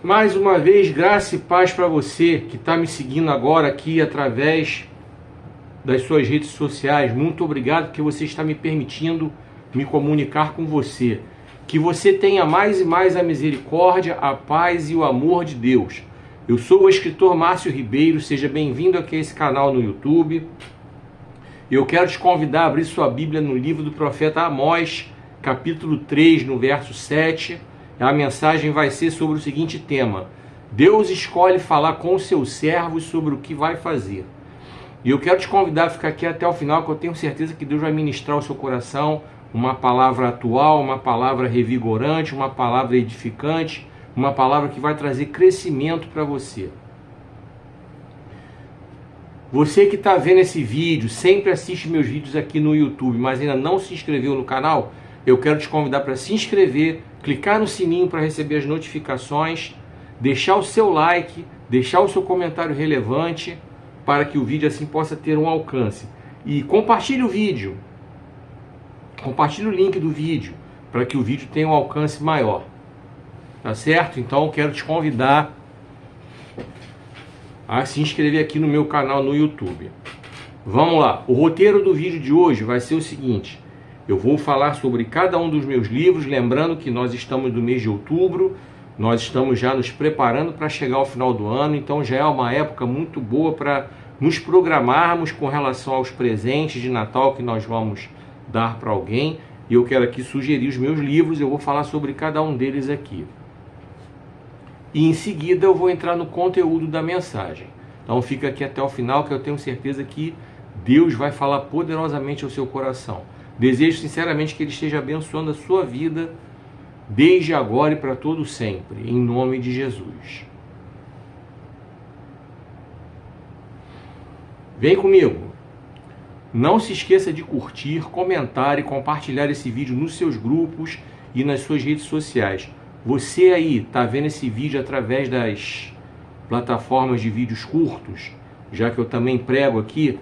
Mais uma vez, graça e paz para você que está me seguindo agora aqui através das suas redes sociais. Muito obrigado porque você está me permitindo me comunicar com você. Que você tenha mais e mais a misericórdia, a paz e o amor de Deus. Eu sou o escritor Márcio Ribeiro, seja bem-vindo aqui a esse canal no YouTube. Eu quero te convidar a abrir sua Bíblia no livro do profeta Amós, capítulo 3, no verso 7. A mensagem vai ser sobre o seguinte tema: Deus escolhe falar com os seus servos sobre o que vai fazer. E eu quero te convidar a ficar aqui até o final, que eu tenho certeza que Deus vai ministrar ao seu coração uma palavra atual, uma palavra revigorante, uma palavra edificante, uma palavra que vai trazer crescimento para você. Você que está vendo esse vídeo, sempre assiste meus vídeos aqui no YouTube, mas ainda não se inscreveu no canal, eu quero te convidar para se inscrever, clicar no sininho para receber as notificações, deixar o seu like, deixar o seu comentário relevante, para que o vídeo assim possa ter um alcance. E compartilhe o vídeo, compartilhe o link do vídeo, para que o vídeo tenha um alcance maior. Tá certo? Então eu quero te convidar a se inscrever aqui no meu canal no YouTube. Vamos lá, o roteiro do vídeo de hoje vai ser o seguinte: eu vou falar sobre cada um dos meus livros, lembrando que nós estamos no mês de outubro, nós estamos já nos preparando para chegar ao final do ano, então já é uma época muito boa para nos programarmos com relação aos presentes de Natal que nós vamos dar para alguém. E eu quero aqui sugerir os meus livros, eu vou falar sobre cada um deles aqui. E em seguida eu vou entrar no conteúdo da mensagem. Então fica aqui até o final, que eu tenho certeza que Deus vai falar poderosamente ao seu coração. Desejo sinceramente que Ele esteja abençoando a sua vida, desde agora e para todo sempre, em nome de Jesus. Vem comigo. Não se esqueça de curtir, comentar e compartilhar esse vídeo nos seus grupos e nas suas redes sociais. Você aí está vendo esse vídeo através das plataformas de vídeos curtos, já que eu também prego aqui.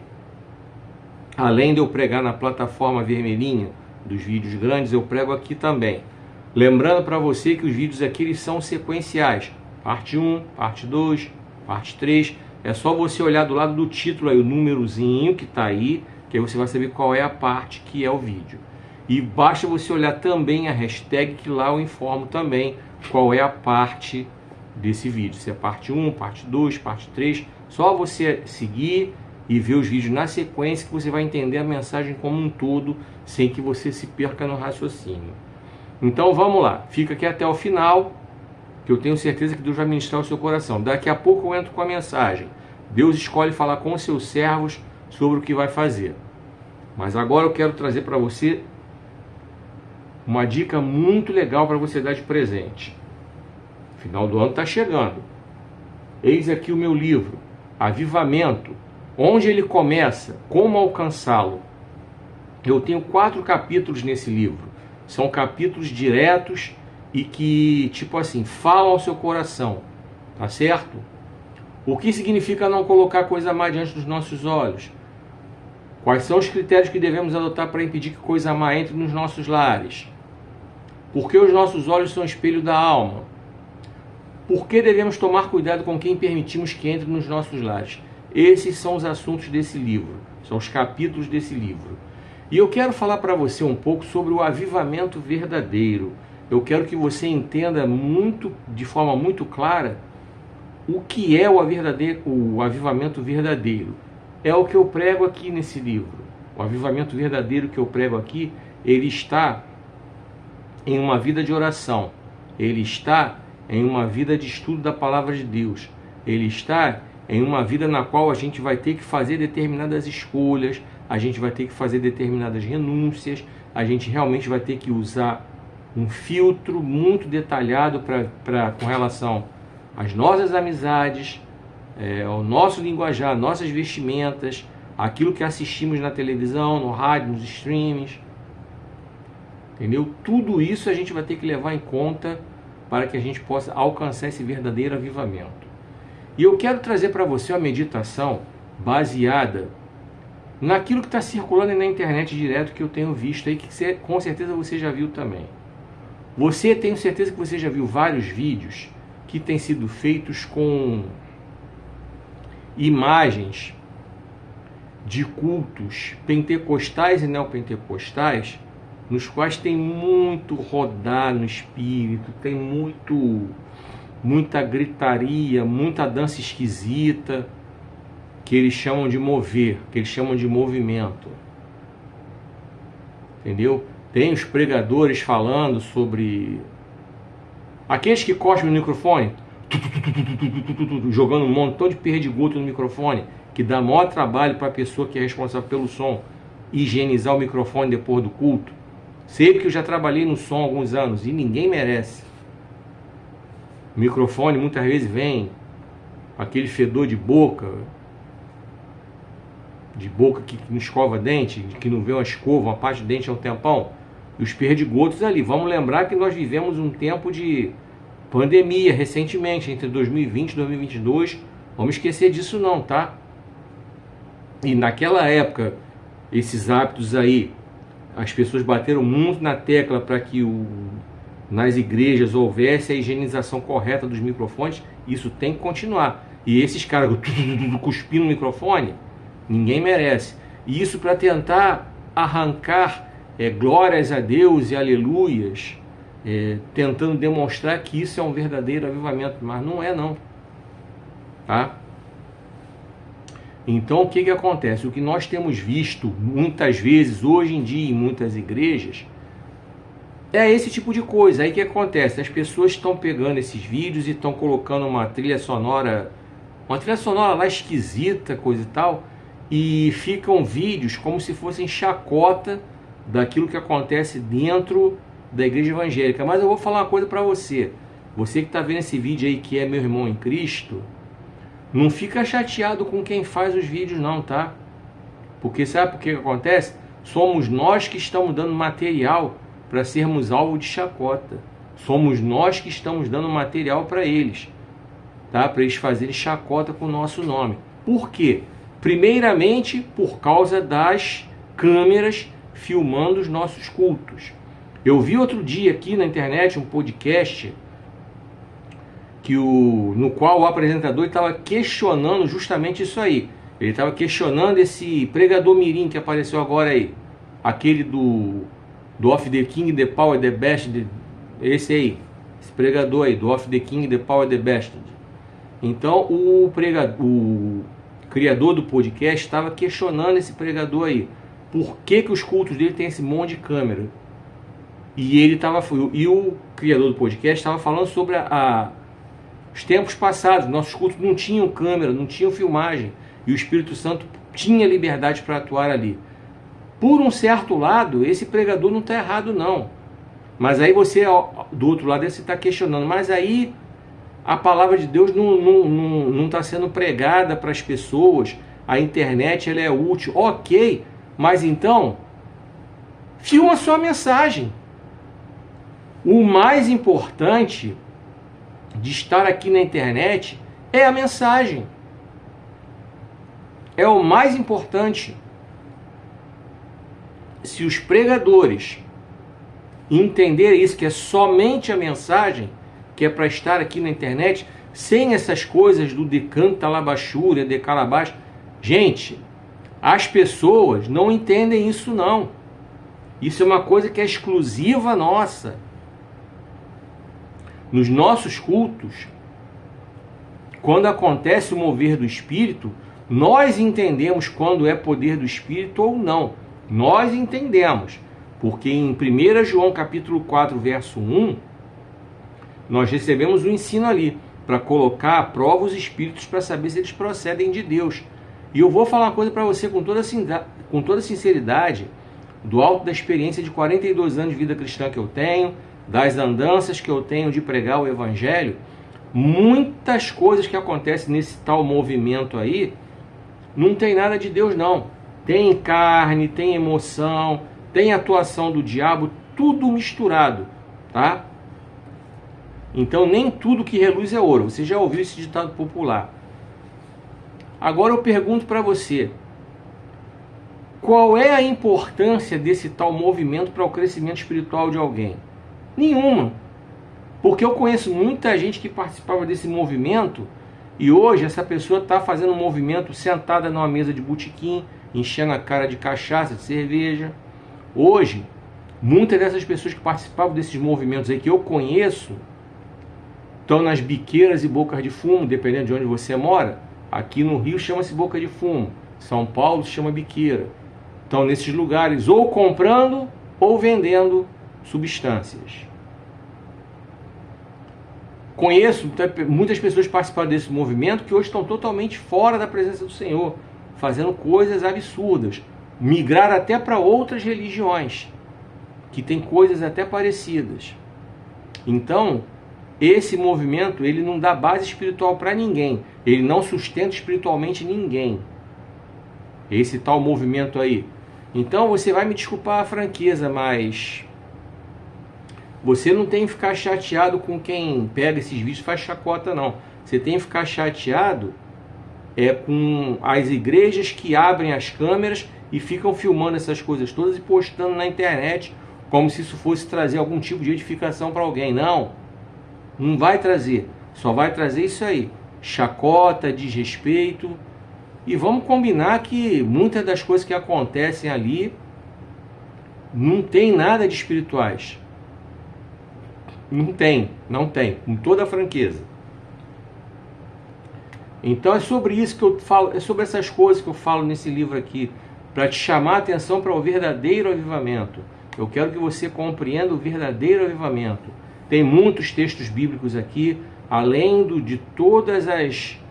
Além de eu pregar na plataforma vermelhinha dos vídeos grandes, eu prego aqui também. Lembrando para você que os vídeos aqui eles são sequenciais. Parte 1, parte 2, parte 3. É só você olhar do lado do título aí, o númerozinho que está aí, que aí você vai saber qual é a parte que é o vídeo. E basta você olhar também a hashtag, que lá eu informo também qual é a parte desse vídeo. Se é parte 1, parte 2, parte 3. Só você seguir e ver os vídeos na sequência que você vai entender a mensagem como um todo, sem que você se perca no raciocínio. Então vamos lá, fica aqui até o final, que eu tenho certeza que Deus vai ministrar o seu coração. Daqui a pouco eu entro com a mensagem. Deus escolhe falar com os seus servos sobre o que vai fazer. Mas agora eu quero trazer para você uma dica muito legal para você dar de presente. Final do ano está chegando. Eis aqui o meu livro, Avivamento. Onde ele começa, como alcançá-lo. Eu tenho 4 capítulos nesse livro. São capítulos diretos e que, tipo assim, falam ao seu coração. Tá certo? O que significa não colocar coisa má diante dos nossos olhos? Quais são os critérios que devemos adotar para impedir que coisa má entre nos nossos lares? Por que os nossos olhos são espelho da alma? Por que devemos tomar cuidado com quem permitimos que entre nos nossos lares? Esses são os assuntos desse livro, são os capítulos desse livro. E eu quero falar para você um pouco sobre o avivamento verdadeiro. Eu quero que você entenda de forma muito clara o que é o avivamento verdadeiro. É o que eu prego aqui nesse livro. O avivamento verdadeiro que eu prego aqui, ele está em uma vida de oração. Ele está em uma vida de estudo da palavra de Deus. Ele está em uma vida na qual a gente vai ter que fazer determinadas escolhas, a gente vai ter que fazer determinadas renúncias, a gente realmente vai ter que usar um filtro muito detalhado com relação às nossas amizades, ao nosso linguajar, nossas vestimentas, aquilo que assistimos na televisão, no rádio, nos streams. Entendeu? Tudo isso a gente vai ter que levar em conta para que a gente possa alcançar esse verdadeiro avivamento. E eu quero trazer para você uma meditação baseada naquilo que está circulando na internet direto, que eu tenho visto aí, que com certeza você já viu também. Tenho certeza que você já viu vários vídeos que têm sido feitos com imagens de cultos pentecostais e neopentecostais, nos quais tem muito rodar no espírito, tem muita gritaria, muita dança esquisita, que eles chamam de mover, que eles chamam de movimento. Entendeu? Tem os pregadores falando sobre aqueles que cospem no microfone, jogando um montão de perdigoto no microfone, que dá maior trabalho para a pessoa que é responsável pelo som higienizar o microfone depois do culto. Sei que eu já trabalhei no som há alguns anos e ninguém merece. O microfone muitas vezes vem aquele fedor de boca que não escova dente, que não vê uma escova, uma parte de dente há um tempão. E os perdigotos ali. Vamos lembrar que nós vivemos um tempo de pandemia recentemente, entre 2020 e 2022. Vamos esquecer disso não, tá? E naquela época, esses hábitos aí, as pessoas bateram muito na tecla para que nas igrejas houvesse a higienização correta dos microfones. Isso tem que continuar. E esses caras cuspindo no microfone, ninguém merece. E isso para tentar arrancar glórias a Deus e aleluias, tentando demonstrar que isso é um verdadeiro avivamento, mas não é não, tá? Então o que acontece? O que nós temos visto muitas vezes hoje em dia em muitas igrejas é esse tipo de coisa. Aí o que acontece? As pessoas estão pegando esses vídeos e estão colocando uma trilha sonora lá esquisita, coisa e tal, e ficam vídeos como se fossem chacota daquilo que acontece dentro da igreja evangélica. Mas eu vou falar uma coisa para você. Você que está vendo esse vídeo aí, que é meu irmão em Cristo, não fica chateado com quem faz os vídeos não, tá? Porque sabe por que acontece? Somos nós que estamos dando material para sermos alvo de chacota. Somos nós que estamos dando material para eles, tá? Para eles fazerem chacota com o nosso nome. Por quê? Primeiramente, por causa das câmeras filmando os nossos cultos. Eu vi outro dia aqui na internet um podcast no qual o apresentador estava questionando justamente isso aí. Ele estava questionando esse pregador mirim que apareceu agora aí, aquele do Of the King, the Power, the Best, esse pregador aí, do Of the King, the Power, the Best. Então o criador do podcast estava questionando esse pregador aí, por que os cultos dele tem esse monte de câmera. E o criador do podcast estava falando sobre os tempos passados. Nossos cultos não tinham câmera, não tinham filmagem, e o Espírito Santo tinha liberdade para atuar ali. Por um certo lado, esse pregador não está errado não, mas aí você, do outro lado, você está questionando, mas aí a palavra de Deus não está sendo pregada para as pessoas, a internet ela é útil, ok, mas então filma sua mensagem. O mais importante de estar aqui na internet é a mensagem. É o mais importante. Se os pregadores entenderem isso, que é somente a mensagem, que é para estar aqui na internet, sem essas coisas do decanta labachúria, decalabaixo, gente, as pessoas não entendem isso não. Isso é uma coisa que é exclusiva nossa. Nos nossos cultos, quando acontece o mover do Espírito, nós entendemos quando é poder do Espírito ou não. Nós entendemos, porque em 1 João capítulo 4, verso 1, nós recebemos um ensino ali, para colocar à prova os Espíritos para saber se eles procedem de Deus. E eu vou falar uma coisa para você com toda sinceridade, do alto da experiência de 42 anos de vida cristã que eu tenho, das andanças que eu tenho de pregar o Evangelho, muitas coisas que acontecem nesse tal movimento aí, não tem nada de Deus não. Tem carne, tem emoção, tem atuação do diabo, tudo misturado, tá? Então nem tudo que reluz é ouro. Você já ouviu esse ditado popular. Agora eu pergunto para você, qual é a importância desse tal movimento para o crescimento espiritual de alguém? Nenhuma. Porque eu conheço muita gente que participava desse movimento e hoje essa pessoa está fazendo um movimento sentada numa mesa de botequim, enchendo a cara de cachaça, de cerveja. Hoje, muitas dessas pessoas que participavam desses movimentos aí que eu conheço estão nas biqueiras e bocas de fumo, dependendo de onde você mora. Aqui no Rio chama-se boca de fumo, São Paulo se chama biqueira. Estão nesses lugares ou comprando ou vendendo substâncias. Conheço muitas pessoas que participaram desse movimento que hoje estão totalmente fora da presença do Senhor, fazendo coisas absurdas, migraram até para outras religiões, que tem coisas até parecidas. Então, esse movimento, ele não dá base espiritual para ninguém, ele não sustenta espiritualmente ninguém. Esse tal movimento aí. Então, você vai me desculpar a franqueza, mas você não tem que ficar chateado com quem pega esses vídeos e faz chacota, não. Você tem que ficar chateado com as igrejas que abrem as câmeras e ficam filmando essas coisas todas e postando na internet como se isso fosse trazer algum tipo de edificação para alguém. Não, não vai trazer. Só vai trazer isso aí, chacota, desrespeito. E vamos combinar que muitas das coisas que acontecem ali não tem nada de espirituais. Não tem, com toda a franqueza. Então é sobre isso que eu falo, é sobre essas coisas que eu falo nesse livro aqui, para te chamar a atenção para o verdadeiro avivamento. Eu quero que você compreenda o verdadeiro avivamento. Tem muitos textos bíblicos aqui, além de todas as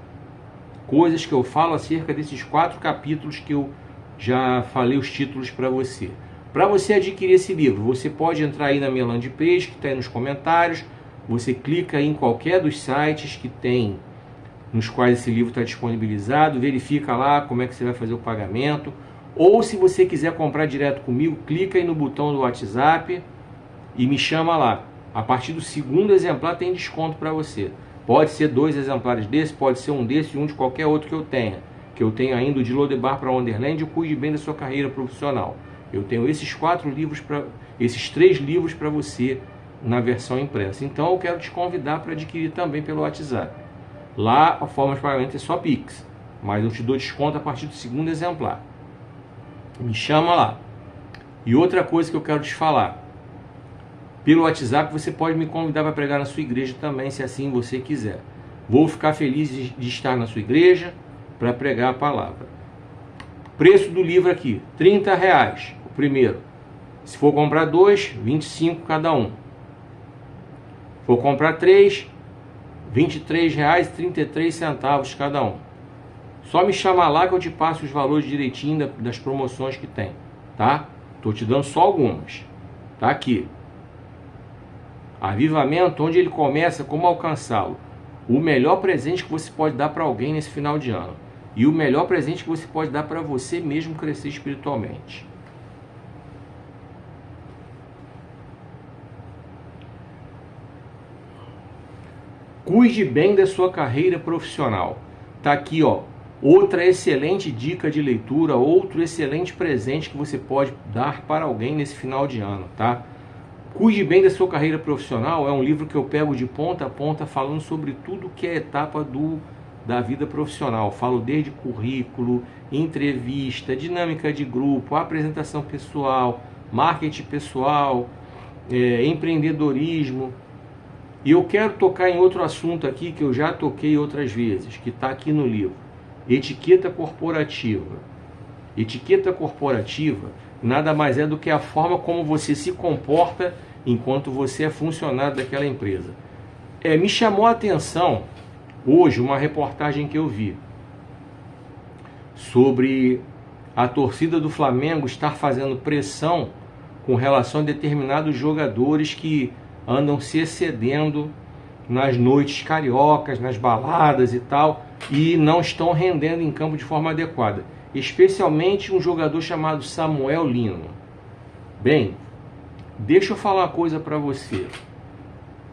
coisas que eu falo acerca desses 4 capítulos que eu já falei os títulos para você. Para você adquirir esse livro, você pode entrar aí na minha landing page, que está aí nos comentários. Você clica aí em qualquer dos sites que tem, nos quais esse livro está disponibilizado, verifica lá como é que você vai fazer o pagamento. Ou se você quiser comprar direto comigo, clica aí no botão do WhatsApp e me chama lá. A partir do 2º exemplar tem desconto para você. Pode ser 2 exemplares desse, pode ser um desse e um de qualquer outro que eu tenha. Que eu tenho ainda o de Lodebar para Wonderland e o Cuide Bem da Sua Carreira Profissional. Eu tenho esses 3 livros para você na versão impressa. Então eu quero te convidar para adquirir também pelo WhatsApp. Lá a forma de pagamento é só Pix, mas eu te dou desconto a partir do 2º exemplar. Me chama lá. E outra coisa que eu quero te falar. Pelo WhatsApp você pode me convidar para pregar na sua igreja também, se assim você quiser. Vou ficar feliz de estar na sua igreja para pregar a palavra. Preço do livro aqui, R$30 o primeiro. Se for comprar 2, 25 cada um. Se for comprar 3, R$23,33 cada um. Só me chamar lá que eu te passo os valores direitinho das promoções que tem, tá? Tô te dando só algumas. Tá aqui. Avivamento, onde ele começa, como alcançá-lo. O melhor presente que você pode dar para alguém nesse final de ano. E o melhor presente que você pode dar para você mesmo crescer espiritualmente. Cuide bem da sua carreira profissional. Tá aqui, ó. Outra excelente dica de leitura, outro excelente presente que você pode dar para alguém nesse final de ano, tá? Cuide bem da sua carreira profissional é um livro que eu pego de ponta a ponta falando sobre tudo que é etapa da vida profissional. Falo desde currículo, entrevista, dinâmica de grupo, apresentação pessoal, marketing pessoal, empreendedorismo. E eu quero tocar em outro assunto aqui que eu já toquei outras vezes, que está aqui no livro. Etiqueta corporativa. Etiqueta corporativa nada mais é do que a forma como você se comporta enquanto você é funcionário daquela empresa. Me chamou a atenção hoje uma reportagem que eu vi sobre a torcida do Flamengo estar fazendo pressão com relação a determinados jogadores que andam se excedendo nas noites cariocas, nas baladas e tal, e não estão rendendo em campo de forma adequada. Especialmente um jogador chamado Samuel Lino. Bem, deixa eu falar uma coisa para você.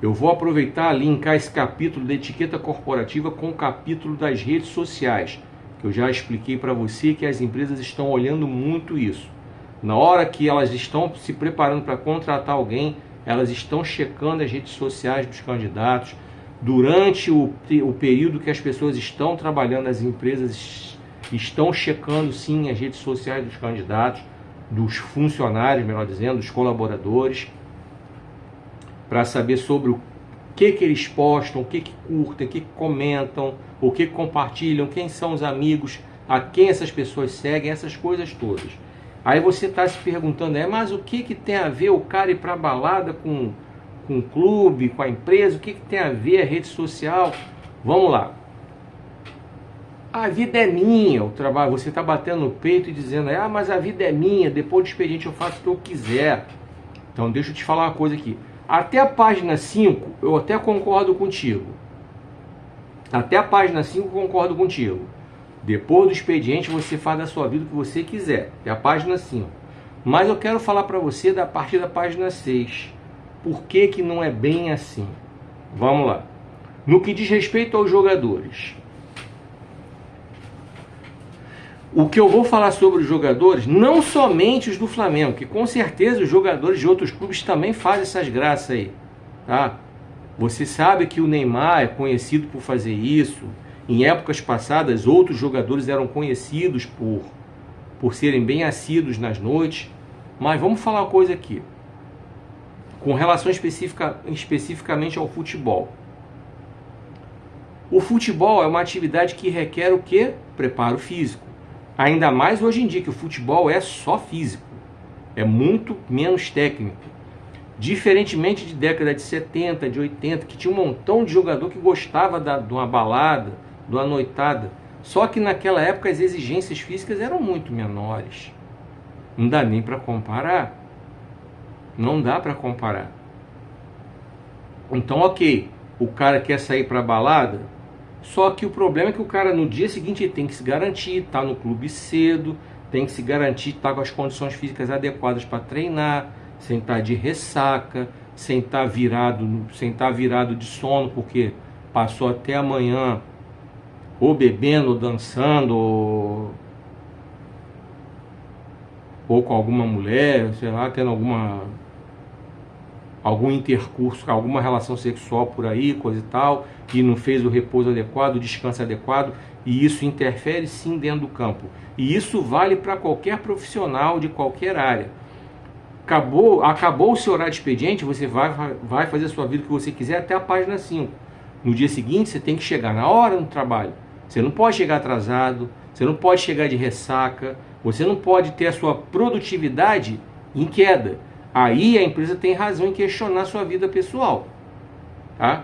Eu vou aproveitar e linkar esse capítulo da etiqueta corporativa com o capítulo das redes sociais, que eu já expliquei para você que as empresas estão olhando muito isso. Na hora que elas estão se preparando para contratar alguém, elas estão checando as redes sociais dos candidatos. Durante o período que as pessoas estão trabalhando, as empresas estão checando sim as redes sociais dos candidatos, dos funcionários, melhor dizendo, dos colaboradores, para saber sobre o que eles postam, o que curtem, o que comentam, o que compartilham, quem são os amigos, a quem essas pessoas seguem, essas coisas todas. Aí você está se perguntando, mas o que tem a ver o cara ir para a balada com o clube, com a empresa? O que tem a ver a rede social? Vamos lá. A vida é minha, o trabalho. Você está batendo no peito e dizendo, mas a vida é minha, depois do expediente eu faço o que eu quiser. Então deixa eu te falar uma coisa aqui. Até a página 5, eu até concordo contigo. Até a página 5 eu concordo contigo. Depois do expediente você faz da sua vida o que você quiser. É a página 5. Mas eu quero falar para você a partir da página 6. Por que não é bem assim? Vamos lá. No que diz respeito aos jogadores. O que eu vou falar sobre os jogadores, não somente os do Flamengo, que com certeza os jogadores de outros clubes também fazem essas graças aí, tá? Você sabe que o Neymar é conhecido por fazer isso. Em épocas passadas, outros jogadores eram conhecidos por serem bem assíduos nas noites. Mas vamos falar uma coisa aqui, com relação especificamente ao futebol. O futebol é uma atividade que requer o quê? Preparo físico. Ainda mais hoje em dia, que o futebol é só físico. É muito menos técnico. Diferentemente de década de 70, de 80, que tinha um montão de jogador que gostava de uma balada, de uma noitada. Só que naquela época as exigências físicas eram muito menores. Não dá nem para comparar. Não dá para comparar. Então, ok, o cara quer sair para balada, só que o problema é que o cara no dia seguinte tem que se garantir, tá no clube cedo, tem que se garantir, tá com as condições físicas adequadas para treinar, sem estar de ressaca, sem estar virado de sono, porque passou até amanhã ou bebendo, ou dançando, ou com alguma mulher, sei lá, tendo algum intercurso, alguma relação sexual por aí, coisa e tal, e não fez o repouso adequado, o descanso adequado, e isso interfere sim dentro do campo. E isso vale para qualquer profissional de qualquer área. Acabou o seu horário de expediente, você vai fazer a sua vida o que você quiser até a página 5. No dia seguinte você tem que chegar na hora no trabalho. Você não pode chegar atrasado, você não pode chegar de ressaca, você não pode ter a sua produtividade em queda. Aí a empresa tem razão em questionar a sua vida pessoal, tá?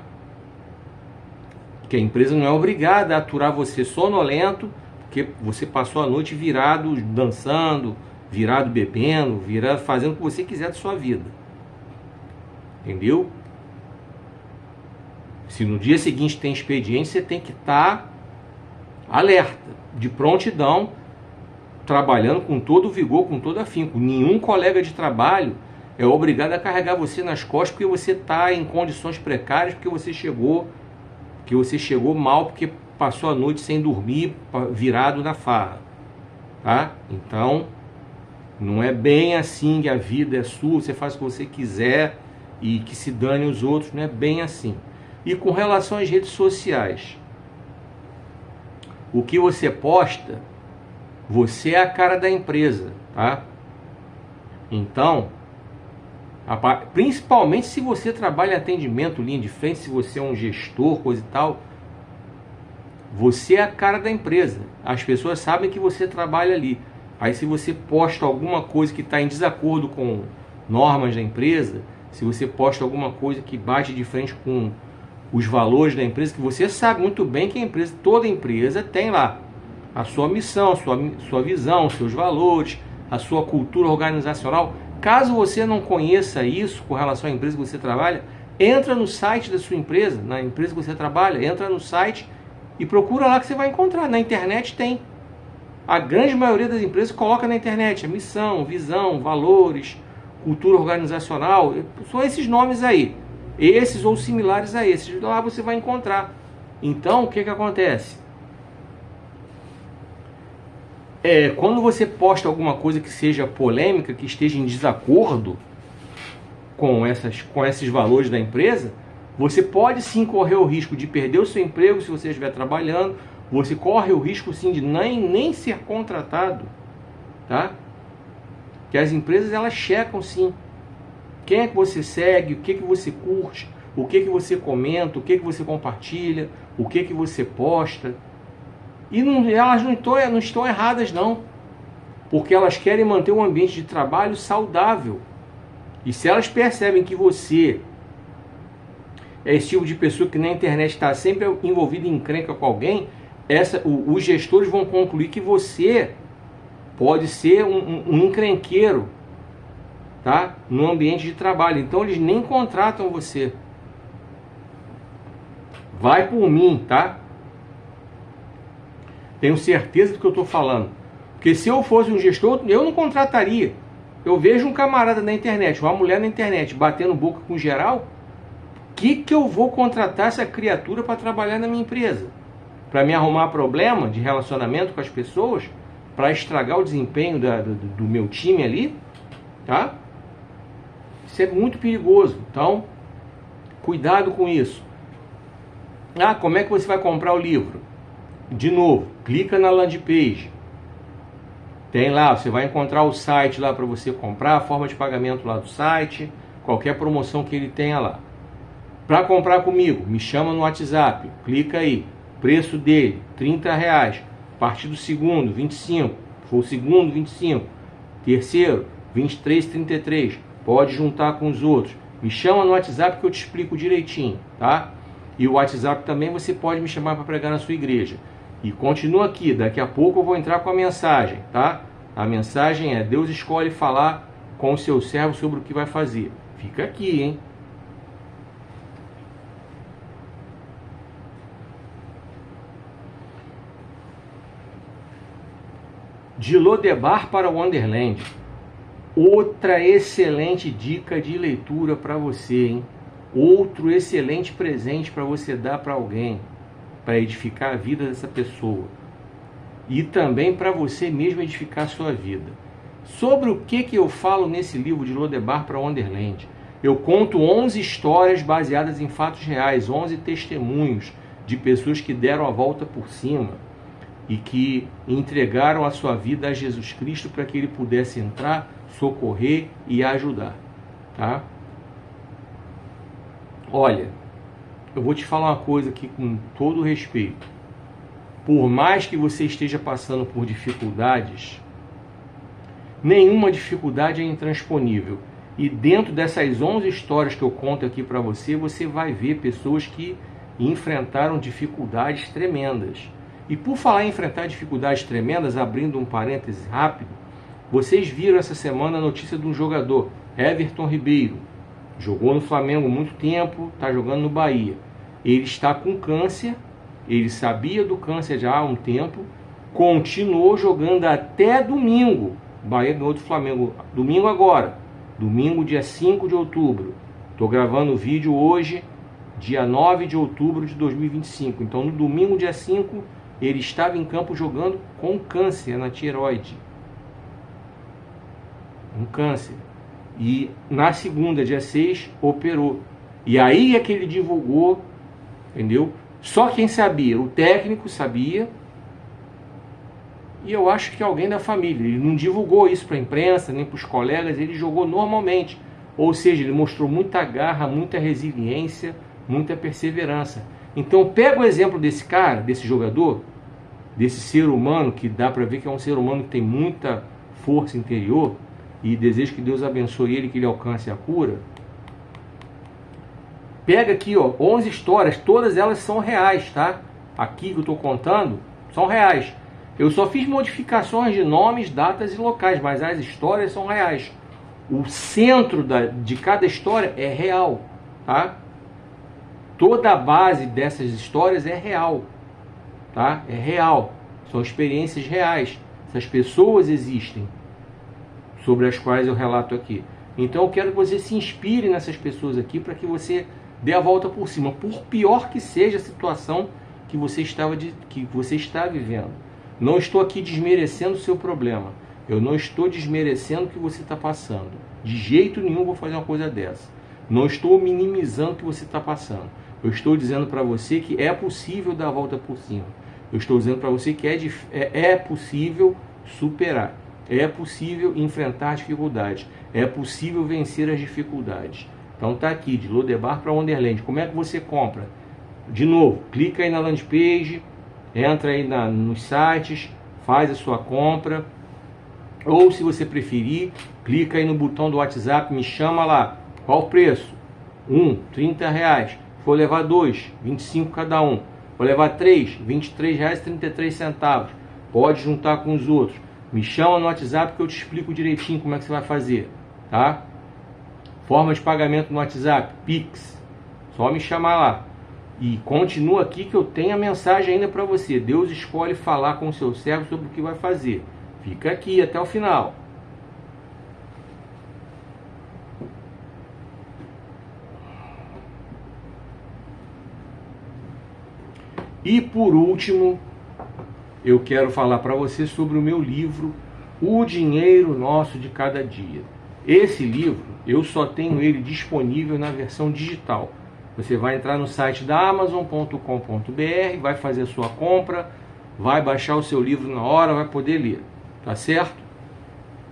Porque a empresa não é obrigada a aturar você sonolento, porque você passou a noite virado dançando, virado bebendo, virado fazendo o que você quiser da sua vida. Entendeu? Se no dia seguinte tem expediente, você tem que estar alerta, de prontidão, trabalhando com todo o vigor, com todo afinco. Nenhum colega de trabalho é obrigado a carregar você nas costas porque você está em condições precárias, porque você chegou mal, porque passou a noite sem dormir, virado na farra, tá? Então, não é bem assim que a vida é sua, você faz o que você quiser e que se dane os outros, não é bem assim. E com relação às redes sociais, o que você posta, você é a cara da empresa, tá? Então, principalmente se você trabalha em atendimento, linha de frente, se você é um gestor, coisa e tal, você é a cara da empresa. As pessoas sabem que você trabalha ali. Aí se você posta alguma coisa que está em desacordo com normas da empresa, se você posta alguma coisa que bate de frente com os valores da empresa, que você sabe muito bem que toda empresa tem lá a sua missão, a sua visão, os seus valores, a sua cultura organizacional. Caso você não conheça isso com relação à empresa que você trabalha, entra no site da sua empresa, na empresa que você trabalha, entra no site e procura lá que você vai encontrar. Na internet tem. A grande maioria das empresas coloca na internet a missão, visão, valores, cultura organizacional, são esses nomes aí. Esses ou similares a esses, lá você vai encontrar. Então, o que acontece? Quando você posta alguma coisa que seja polêmica, que esteja em desacordo, com esses valores da empresa, você pode sim correr o risco de perder o seu emprego se você estiver trabalhando, você corre o risco sim de nem ser contratado, tá? Que as empresas elas checam sim quem é que você segue, o que você curte, o que você comenta, o que você compartilha, o que você posta. E elas não estão erradas não, porque elas querem manter um ambiente de trabalho saudável. E se elas percebem que você é esse tipo de pessoa que na internet está sempre envolvido em encrenca com alguém, os gestores vão concluir que você pode ser um encrenqueiro, tá? No ambiente de trabalho. Então eles nem contratam você. Vai por mim, tá? Tenho certeza do que eu estou falando. Porque se eu fosse um gestor, eu não contrataria. Eu vejo um camarada na internet, uma mulher na internet, batendo boca com geral. Que eu vou contratar essa criatura para trabalhar na minha empresa? Para me arrumar problema de relacionamento com as pessoas? Para estragar o desempenho do meu time ali? Tá? Isso é muito perigoso. Então, cuidado com isso. Ah, como é que você vai comprar o livro? De novo, clica na landing page. Tem lá, você vai encontrar o site lá para você comprar, a forma de pagamento lá do site, qualquer promoção que ele tenha lá. Para comprar comigo, me chama no WhatsApp, clica aí, preço dele, R$30, a partir do segundo, 25, for o segundo, 25, terceiro, 23, 33, pode juntar com os outros, me chama no WhatsApp que eu te explico direitinho, tá? E o WhatsApp também você pode me chamar para pregar na sua igreja. E continua aqui, daqui a pouco eu vou entrar com a mensagem, tá? A mensagem é: Deus escolhe falar com o seu servo sobre o que vai fazer. Fica aqui, hein? De Lodebar para Wonderland. Outra excelente dica de leitura para você, hein? Outro excelente presente para você dar para alguém, para edificar a vida dessa pessoa. E também para você mesmo edificar a sua vida. Sobre o que eu falo nesse livro de Lodebar para Wonderland? Eu conto 11 histórias baseadas em fatos reais, 11 testemunhos de pessoas que deram a volta por cima e que entregaram a sua vida a Jesus Cristo para que ele pudesse entrar, socorrer e ajudar, tá? Olha, eu vou te falar uma coisa aqui com todo respeito. Por mais que você esteja passando por dificuldades, nenhuma dificuldade é intransponível. E dentro dessas 11 histórias que eu conto aqui para você, você vai ver pessoas que enfrentaram dificuldades tremendas. E por falar em enfrentar dificuldades tremendas, abrindo um parêntese rápido, vocês viram essa semana a notícia de um jogador, Everton Ribeiro. Jogou no Flamengo há muito tempo, está jogando no Bahia. Ele está com câncer, ele sabia do câncer já há um tempo, continuou jogando até domingo. O Bahia ganhou do Flamengo domingo agora, domingo dia 5 de outubro. Estou gravando o vídeo hoje, dia 9 de outubro de 2025. Então no domingo dia 5, ele estava em campo jogando com câncer na tireoide. Um câncer. E na segunda, dia 6, operou. E aí é que ele divulgou, entendeu? Só quem sabia, o técnico sabia, e eu acho que alguém da família. Ele não divulgou isso para a imprensa, nem para os colegas, ele jogou normalmente. Ou seja, ele mostrou muita garra, muita resiliência, muita perseverança. Então pega o exemplo desse cara, desse jogador, desse ser humano, que dá para ver que é um ser humano que tem muita força interior, e desejo que Deus abençoe ele, que ele alcance a cura. Pega aqui, ó, 11 histórias, todas elas são reais, tá? Aqui que eu estou contando, são reais. Eu só fiz modificações de nomes, datas e locais, mas as histórias são reais. O centro de cada história é real, tá? Toda a base dessas histórias é real, tá? É real. São experiências reais. Essas pessoas existem, sobre as quais eu relato aqui. Então eu quero que você se inspire nessas pessoas aqui para que você dê a volta por cima, por pior que seja a situação que você está vivendo. Não estou aqui desmerecendo o seu problema. Eu não estou desmerecendo o que você está passando. De jeito nenhum vou fazer uma coisa dessa. Não estou minimizando o que você está passando. Eu estou dizendo para você que é possível dar a volta por cima. Eu estou dizendo para você que é possível superar. É possível enfrentar dificuldades. É possível vencer as dificuldades. Então tá aqui, de Lodebar para Wonderland. Como é que você compra? De novo, clica aí na landing page, entra aí nos sites, faz a sua compra. Ou se você preferir, clica aí no botão do WhatsApp, me chama lá. Qual o preço? 30 reais. For levar 2, 25 cada um. For levar 3, 23 reais e 33 centavos. Pode juntar com os outros. Me chama no WhatsApp que eu te explico direitinho como é que você vai fazer, tá? Forma de pagamento no WhatsApp, Pix. Só me chamar lá. E continua aqui que eu tenho a mensagem ainda para você. Deus escolhe falar com o seu servo sobre o que vai fazer. Fica aqui até o final. E por último, eu quero falar para você sobre o meu livro, O Dinheiro Nosso de Cada Dia. Esse livro, eu só tenho ele disponível na versão digital. Você vai entrar no site da Amazon.com.br, vai fazer a sua compra, vai baixar o seu livro na hora, vai poder ler, tá certo?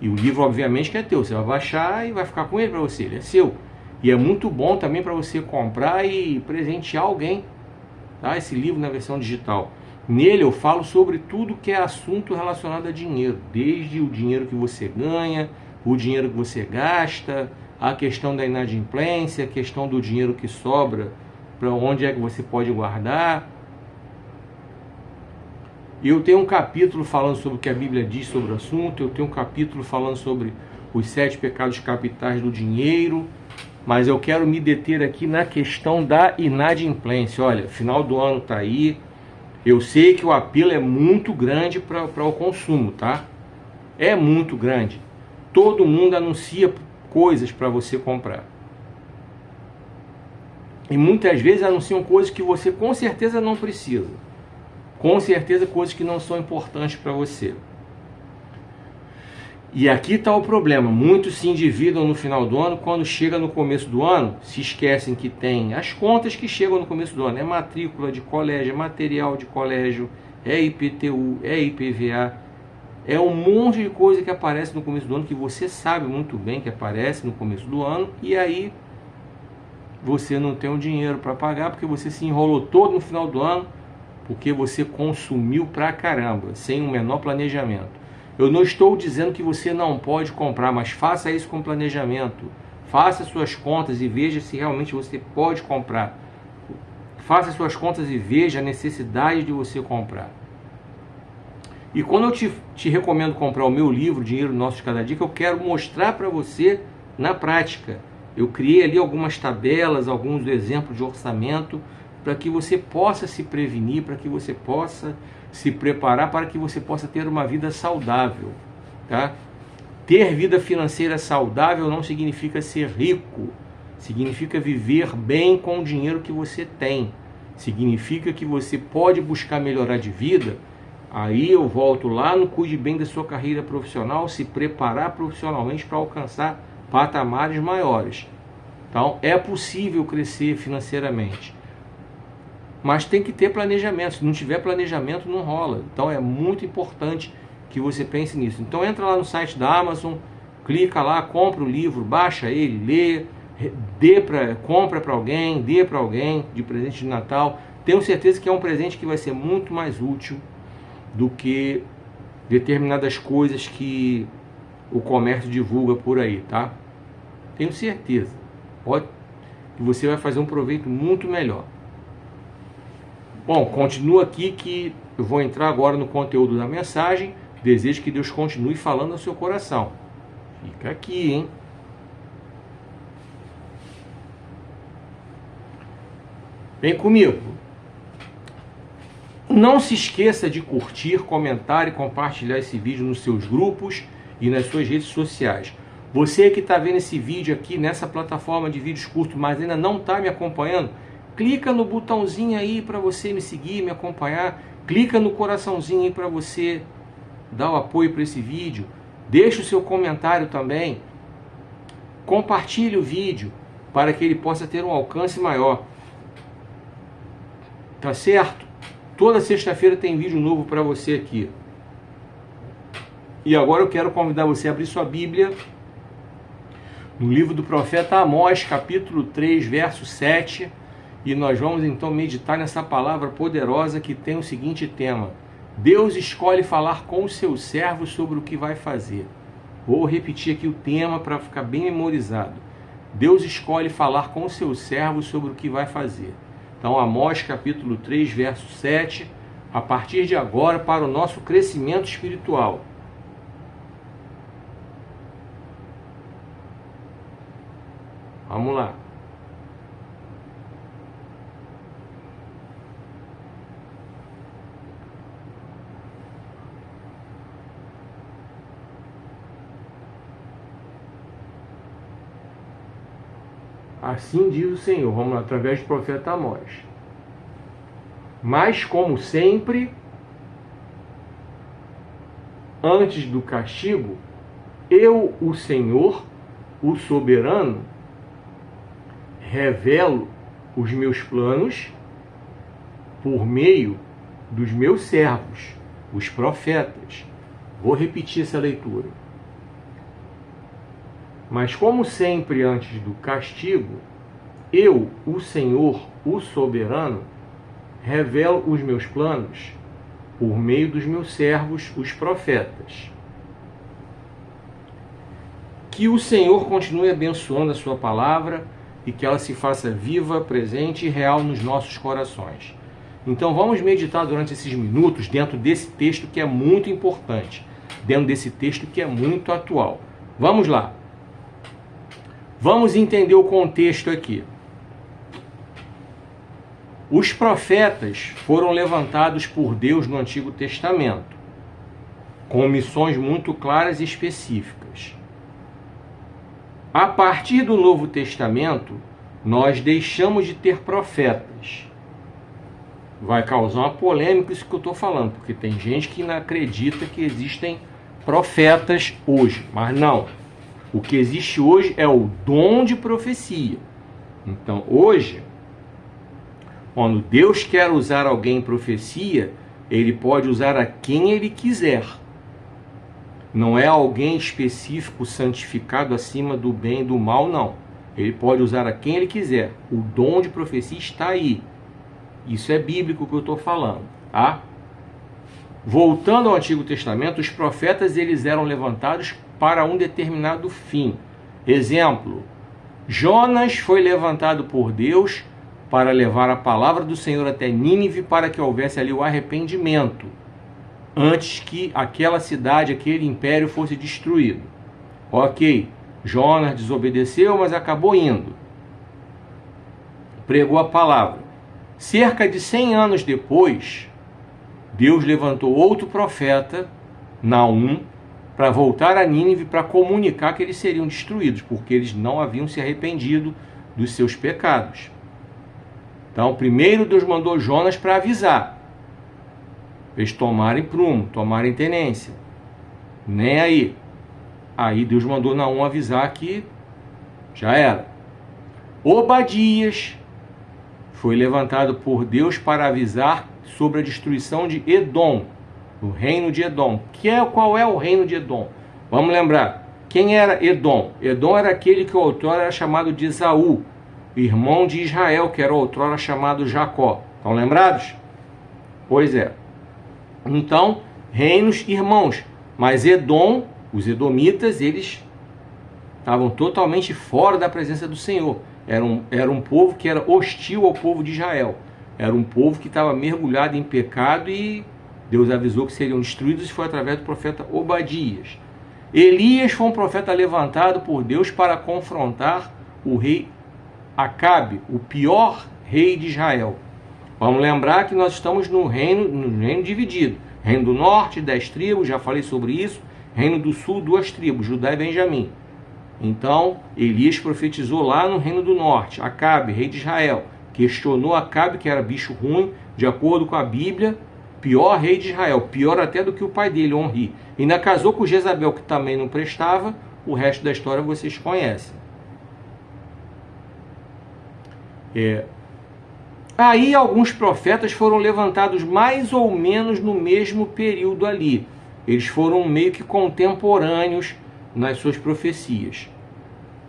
E o livro, obviamente, que é teu. Você vai baixar e vai ficar com ele para você, ele é seu. E é muito bom também para você comprar e presentear alguém, tá? Esse livro na versão digital. Nele eu falo sobre tudo que é assunto relacionado a dinheiro, desde o dinheiro que você ganha, o dinheiro que você gasta, a questão da inadimplência, a questão do dinheiro que sobra, para onde é que você pode guardar. Eu tenho um capítulo falando sobre o que a Bíblia diz sobre o assunto, eu tenho um capítulo falando sobre os 7 pecados capitais do dinheiro, mas eu quero me deter aqui na questão da inadimplência. Olha, final do ano está aí, eu sei que o apelo é muito grande para o consumo, tá? É muito grande. Todo mundo anuncia coisas para você comprar. E muitas vezes anunciam coisas que você com certeza não precisa. Com certeza coisas que não são importantes para você. E aqui está o problema. Muitos se endividam no final do ano, quando chega no começo do ano, se esquecem que tem as contas que chegam no começo do ano. É matrícula de colégio, é material de colégio, é IPTU, é IPVA. É um monte de coisa que aparece no começo do ano, que você sabe muito bem que aparece no começo do ano, e aí você não tem o dinheiro para pagar, porque você se enrolou todo no final do ano, porque você consumiu pra caramba, sem o menor planejamento. Eu não estou dizendo que você não pode comprar, mas faça isso com planejamento. Faça suas contas e veja se realmente você pode comprar. Faça suas contas e veja a necessidade de você comprar. E quando eu te recomendo comprar o meu livro, Dinheiro Nosso de Cada Dia, que eu quero mostrar para você na prática. Eu criei ali algumas tabelas, alguns exemplos de orçamento, para que você possa se prevenir, para que você possa se preparar, para que você possa ter uma vida saudável, tá? Ter vida financeira saudável não significa ser rico, significa viver bem com o dinheiro que você tem, significa que você pode buscar melhorar de vida. Aí eu volto lá no cuide bem da sua carreira profissional, se preparar profissionalmente para alcançar patamares maiores. Então é possível crescer financeiramente, mas tem que ter planejamento. Se não tiver planejamento, não rola. Então é muito importante que você pense nisso. Então entra lá no site da Amazon, clica lá, compra o livro, baixa ele, lê, compra para alguém, dê para alguém de presente de Natal. Tenho certeza que é um presente que vai ser muito mais útil do que determinadas coisas que o comércio divulga por aí, tá? Tenho certeza. Que você vai fazer um proveito muito melhor. Bom, continua aqui que eu vou entrar agora no conteúdo da mensagem. Desejo que Deus continue falando ao seu coração. Fica aqui, hein? Vem comigo. Não se esqueça de curtir, comentar e compartilhar esse vídeo nos seus grupos e nas suas redes sociais. Você que está vendo esse vídeo aqui nessa plataforma de vídeos curtos, mas ainda não está me acompanhando, clica no botãozinho aí para você me seguir, me acompanhar. Clica no coraçãozinho aí para você dar o apoio para esse vídeo. Deixa o seu comentário também. Compartilhe o vídeo para que ele possa ter um alcance maior. Tá certo? Toda sexta-feira tem vídeo novo para você aqui. E agora eu quero convidar você a abrir sua Bíblia no livro do profeta Amós, capítulo 3, verso 7. E nós vamos então meditar nessa palavra poderosa que tem o seguinte tema: Deus escolhe falar com os seus servos sobre o que vai fazer. Vou repetir aqui o tema para ficar bem memorizado. Deus escolhe falar com os seus servos sobre o que vai fazer. Então, Amós capítulo 3, verso 7, a partir de agora, para o nosso crescimento espiritual. Vamos lá. Assim diz o Senhor, vamos lá, através do profeta Amós. Mas como sempre, antes do castigo, eu, o Senhor, o soberano, revelo os meus planos por meio dos meus servos, os profetas. Vou repetir essa leitura. Mas como sempre antes do castigo, eu, o Senhor, o soberano, revelo os meus planos por meio dos meus servos, os profetas. Que o Senhor continue abençoando a sua palavra e que ela se faça viva, presente e real nos nossos corações. Então vamos meditar durante esses minutos dentro desse texto que é muito importante, dentro desse texto que é muito atual. Vamos lá. Vamos entender o contexto aqui. Os profetas foram levantados por Deus no Antigo Testamento, com missões muito claras e específicas. A partir do Novo Testamento, nós deixamos de ter profetas. Vai causar uma polêmica isso que eu estou falando, porque tem gente que não acredita que existem profetas hoje, mas não. O que existe hoje é o dom de profecia. Então, hoje, quando Deus quer usar alguém em profecia, Ele pode usar a quem Ele quiser. Não é alguém específico, santificado acima do bem e do mal, não. Ele pode usar a quem Ele quiser. O dom de profecia está aí. Isso é bíblico que eu estou falando, tá? Voltando ao Antigo Testamento, os profetas eles eram levantados para um determinado fim. Exemplo, Jonas foi levantado por Deus para levar a palavra do Senhor até Nínive para que houvesse ali o arrependimento, antes que aquela cidade, aquele império fosse destruído. Ok, Jonas desobedeceu, mas acabou indo. Pregou a palavra. Cerca de 100 anos depois, Deus levantou outro profeta, Naum, para voltar a Nínive para comunicar que eles seriam destruídos, porque eles não haviam se arrependido dos seus pecados. Então, primeiro Deus mandou Jonas para avisar. Eles tomarem prumo, tomarem tenência. Nem aí. Aí Deus mandou Naum avisar que já era. Obadias foi levantado por Deus para avisar sobre a destruição de Edom, o reino de Edom. Qual é o reino de Edom? Vamos lembrar. Quem era Edom? Edom era aquele que outrora era chamado de Esaú, irmão de Israel, que era outrora chamado Jacó. Estão lembrados? Pois é. Então, reinos irmãos. Mas Edom, os edomitas, eles estavam totalmente fora da presença do Senhor. Era um povo que era hostil ao povo de Israel. Era um povo que estava mergulhado em pecado e Deus avisou que seriam destruídos e foi através do profeta Obadias. Elias foi um profeta levantado por Deus para confrontar o rei Acabe, o pior rei de Israel. Vamos lembrar que nós estamos no reino dividido. Reino do norte, 10 tribos, já falei sobre isso. Reino do sul, 2 tribos, Judá e Benjamim. Então, Elias profetizou lá no reino do norte. Acabe, rei de Israel, questionou Acabe, que era bicho ruim, de acordo com a Bíblia, pior rei de Israel, pior até do que o pai dele, Onri. Ainda casou com Jezabel, que também não prestava. O resto da história vocês conhecem. Aí alguns profetas foram levantados mais ou menos no mesmo período ali. Eles foram meio que contemporâneos nas suas profecias.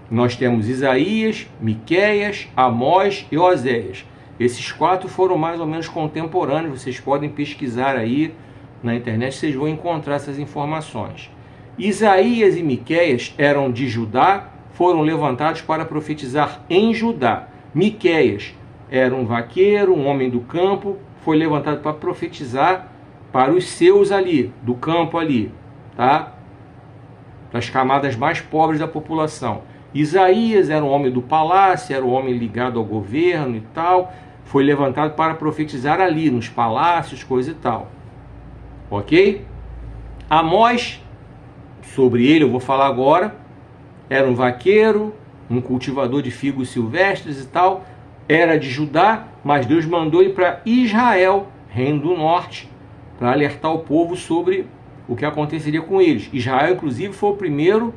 Nós temos Isaías, Miqueias, Amós e Oséias. Esses 4 foram mais ou menos contemporâneos. Vocês podem pesquisar aí na internet, vocês vão encontrar essas informações. Isaías e Miqueias eram de Judá, foram levantados para profetizar em Judá. Miqueias era um vaqueiro, um homem do campo, foi levantado para profetizar para os seus ali, do campo ali, tá? Das camadas mais pobres da população. Isaías era um homem do palácio, era um homem ligado ao governo e tal, foi levantado para profetizar ali, nos palácios, coisa e tal. Ok? Amós, sobre ele eu vou falar agora, era um vaqueiro, um cultivador de figos silvestres e tal, era de Judá, mas Deus mandou ir para Israel, reino do norte, para alertar o povo sobre o que aconteceria com eles. Israel, inclusive, foi o primeiro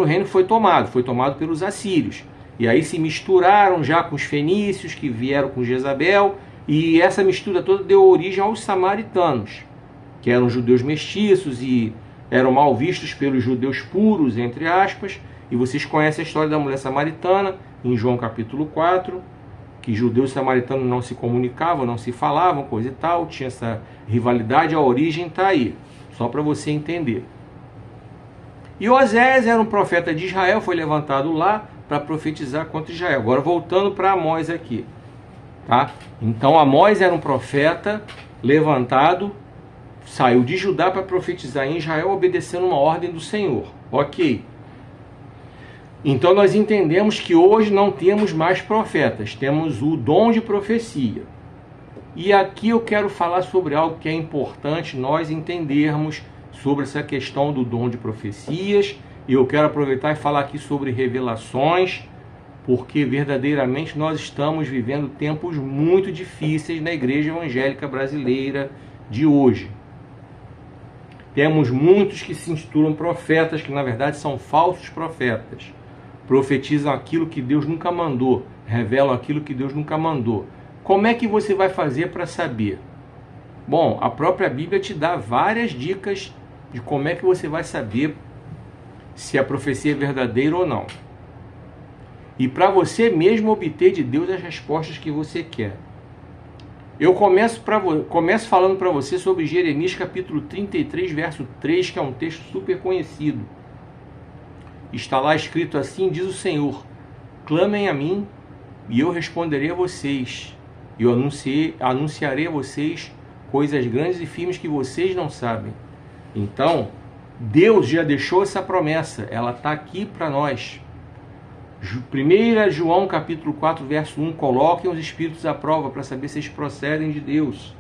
reino que foi tomado pelos assírios. E aí se misturaram já com os fenícios que vieram com Jezabel, e essa mistura toda deu origem aos samaritanos, que eram judeus mestiços e eram mal vistos pelos judeus puros, entre aspas. E vocês conhecem a história da mulher samaritana, em João capítulo 4, que judeus e samaritanos não se comunicavam, não se falavam, coisa e tal, tinha essa rivalidade, a origem está aí, só para você entender. E Oséias era um profeta de Israel, foi levantado lá para profetizar contra Israel. Agora voltando para Amós aqui, tá? Então Amós era um profeta levantado, saiu de Judá para profetizar em Israel, obedecendo uma ordem do Senhor. Ok. Então nós entendemos que hoje não temos mais profetas, temos o dom de profecia. E aqui eu quero falar sobre algo que é importante nós entendermos sobre essa questão do dom de profecias. E eu quero aproveitar e falar aqui sobre revelações, porque verdadeiramente nós estamos vivendo tempos muito difíceis na igreja evangélica brasileira de hoje. Temos muitos que se intitulam profetas, que na verdade são falsos profetas. Profetizam aquilo que Deus nunca mandou, revelam aquilo que Deus nunca mandou. Como é que você vai fazer para saber? Bom, a própria Bíblia te dá várias dicas de como é que você vai saber se a profecia é verdadeira ou não. E para você mesmo obter de Deus as respostas que você quer. Eu começo falando para você sobre Jeremias capítulo 33, verso 3, que é um texto super conhecido. Está lá escrito assim, diz o Senhor: clamem a mim e eu responderei a vocês. E eu anunciarei a vocês coisas grandes e firmes que vocês não sabem. Então, Deus já deixou essa promessa, ela está aqui para nós. 1 João capítulo 4, verso 1, coloquem os espíritos à prova para saber se eles procedem de Deus.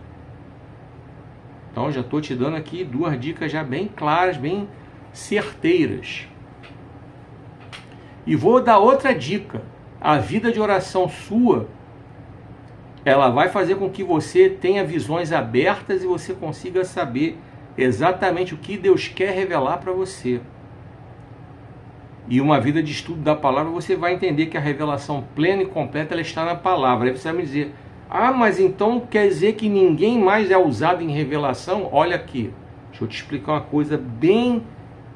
Então já estou te dando aqui 2 dicas já bem claras, bem certeiras. E vou dar outra dica. A vida de oração sua, ela vai fazer com que você tenha visões abertas e você consiga saber exatamente o que Deus quer revelar para você. E uma vida de estudo da palavra, você vai entender que a revelação plena e completa ela está na palavra. Aí você vai me dizer: ah, mas então quer dizer que ninguém mais é usado em revelação? Olha aqui, deixa eu te explicar uma coisa bem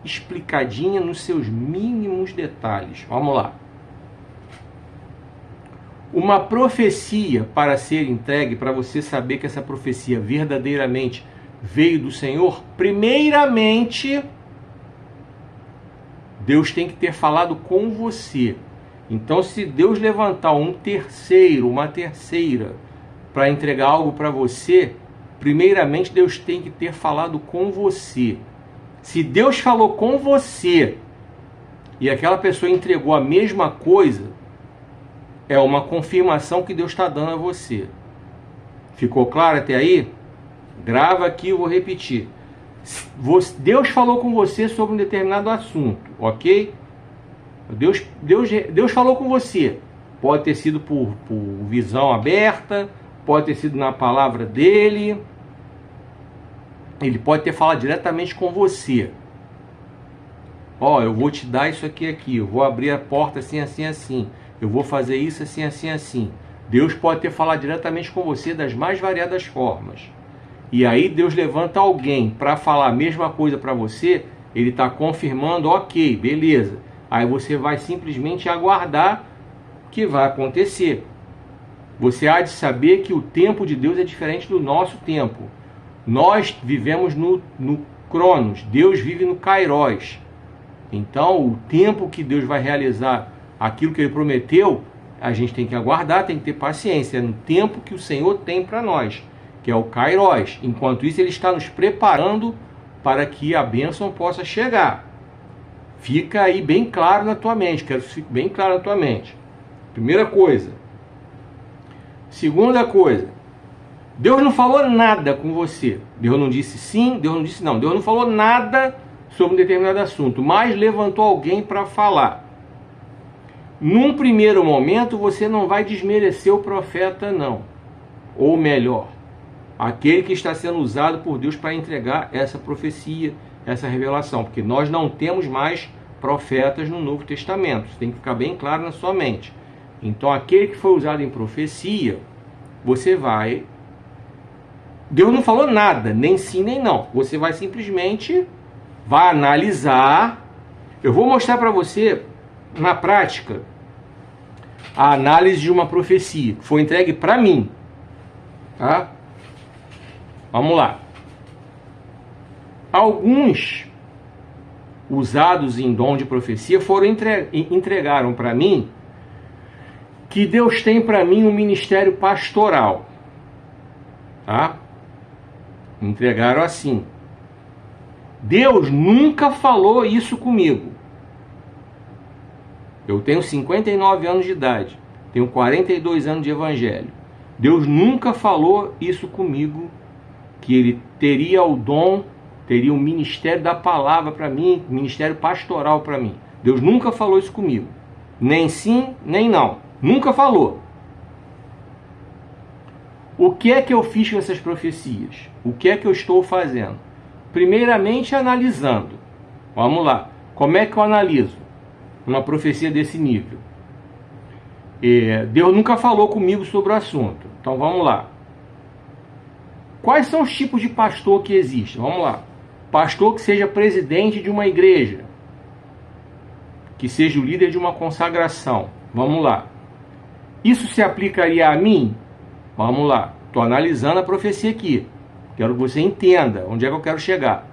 explicadinha nos seus mínimos detalhes. Vamos lá. Uma profecia, para ser entregue, para você saber que essa profecia verdadeiramente veio do Senhor, primeiramente Deus tem que ter falado com você. Então, se Deus levantar um terceiro, uma terceira, para entregar algo para você, primeiramente Deus tem que ter falado com você. Se Deus falou com você e aquela pessoa entregou a mesma coisa, é uma confirmação que Deus está dando a você. Ficou claro até aí? Grava aqui, eu vou repetir. Deus falou com você sobre um determinado assunto, ok? Deus falou com você. Pode ter sido por visão aberta, pode ter sido na palavra dele. Ele pode ter falado diretamente com você. Ó, eu vou te dar isso aqui, eu vou abrir a porta assim, assim, assim. eu vou fazer isso assim, assim, assim. Deus pode ter falado diretamente com você das mais variadas formas. E aí Deus levanta alguém para falar a mesma coisa para você, ele está confirmando, ok, beleza. Aí você vai simplesmente aguardar o que vai acontecer. Você há de saber que o tempo de Deus é diferente do nosso tempo. Nós vivemos no Cronos, Deus vive no Kairos. Então, o tempo que Deus vai realizar aquilo que Ele prometeu, a gente tem que aguardar, tem que ter paciência. É no tempo que o Senhor tem para nós, que é o Kairos. Enquanto isso, Ele está nos preparando para que a bênção possa chegar. Fica aí bem claro na tua mente, quero que isso fique bem claro na tua mente. Primeira coisa. Segunda coisa, Deus não falou nada com você. Deus não disse sim, Deus não disse não. Deus não falou nada sobre um determinado assunto, mas levantou alguém para falar. Num primeiro momento, você não vai desmerecer o profeta, não. Ou melhor, aquele que está sendo usado por Deus para entregar essa profecia, essa revelação. Porque nós não temos mais profetas no Novo Testamento. Isso tem que ficar bem claro na sua mente. Então, aquele que foi usado em profecia, você vai... Deus não falou nada, nem sim, nem não. Você vai simplesmente... vai analisar. Eu vou mostrar para você, na prática, a análise de uma profecia que foi entregue para mim. Tá? Vamos lá. Alguns usados em dom de profecia entregaram para mim que Deus tem para mim um ministério pastoral. Tá? Entregaram assim. Deus nunca falou isso comigo. Eu tenho 59 anos de idade, tenho 42 anos de evangelho. Deus nunca falou isso comigo, que Ele teria o dom, teria o ministério da palavra para mim, ministério pastoral para mim. Deus nunca falou isso comigo. Nem sim, nem não. Nunca falou. O que é que eu fiz com essas profecias? O que é que eu estou fazendo? Primeiramente, analisando. Vamos lá. Como é que eu analiso uma profecia desse nível? Deus nunca falou comigo sobre o assunto. Então, vamos lá. Quais são os tipos de pastor que existem? Vamos lá. Pastor que seja presidente de uma igreja. Que seja o líder de uma consagração. Vamos lá. Isso se aplicaria a mim? Vamos lá. Estou analisando a profecia aqui. Quero que você entenda onde é que eu quero chegar.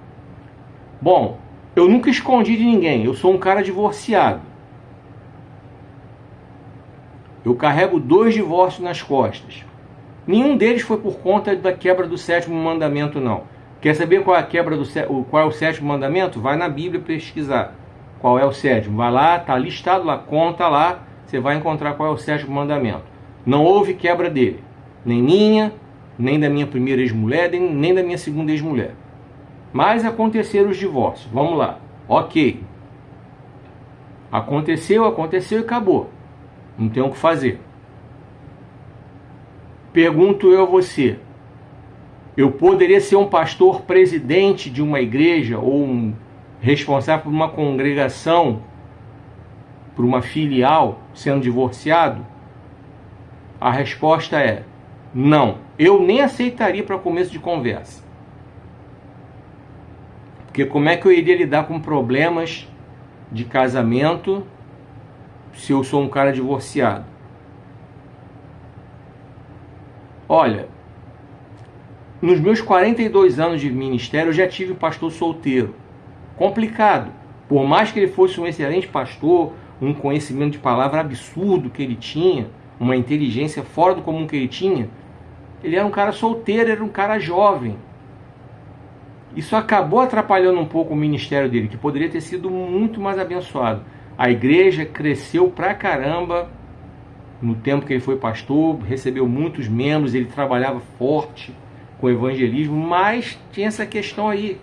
Bom, eu nunca escondi de ninguém. Eu sou um cara divorciado. Eu carrego 2 divórcios nas costas. Nenhum deles foi por conta da quebra do 7º mandamento, não. Quer saber qual é a quebra qual é o 7º mandamento? Vai na Bíblia pesquisar qual é o 7º. Vai lá, está listado lá, conta lá, você vai encontrar qual é o 7º mandamento. Não houve quebra dele. Nem minha, nem da minha primeira ex-mulher, nem da minha segunda ex-mulher. Mas aconteceram os divórcios. Vamos lá. Ok. Aconteceu e acabou. Não tem o que fazer. Pergunto eu a você. Eu poderia ser um pastor presidente de uma igreja ou um responsável por uma congregação, por uma filial, sendo divorciado? A resposta é não. Eu nem aceitaria para começo de conversa. Porque como é que eu iria lidar com problemas de casamento se eu sou um cara divorciado? Olha, nos meus 42 anos de ministério eu já tive um pastor solteiro. Complicado. Por mais que ele fosse um excelente pastor, um conhecimento de palavra absurdo que ele tinha, uma inteligência fora do comum que ele tinha, ele era um cara solteiro, era um cara jovem. Isso acabou atrapalhando um pouco o ministério dele, que poderia ter sido muito mais abençoado. A igreja cresceu pra caramba no tempo que ele foi pastor, recebeu muitos membros, ele trabalhava forte com evangelismo, mas tinha essa questão aí.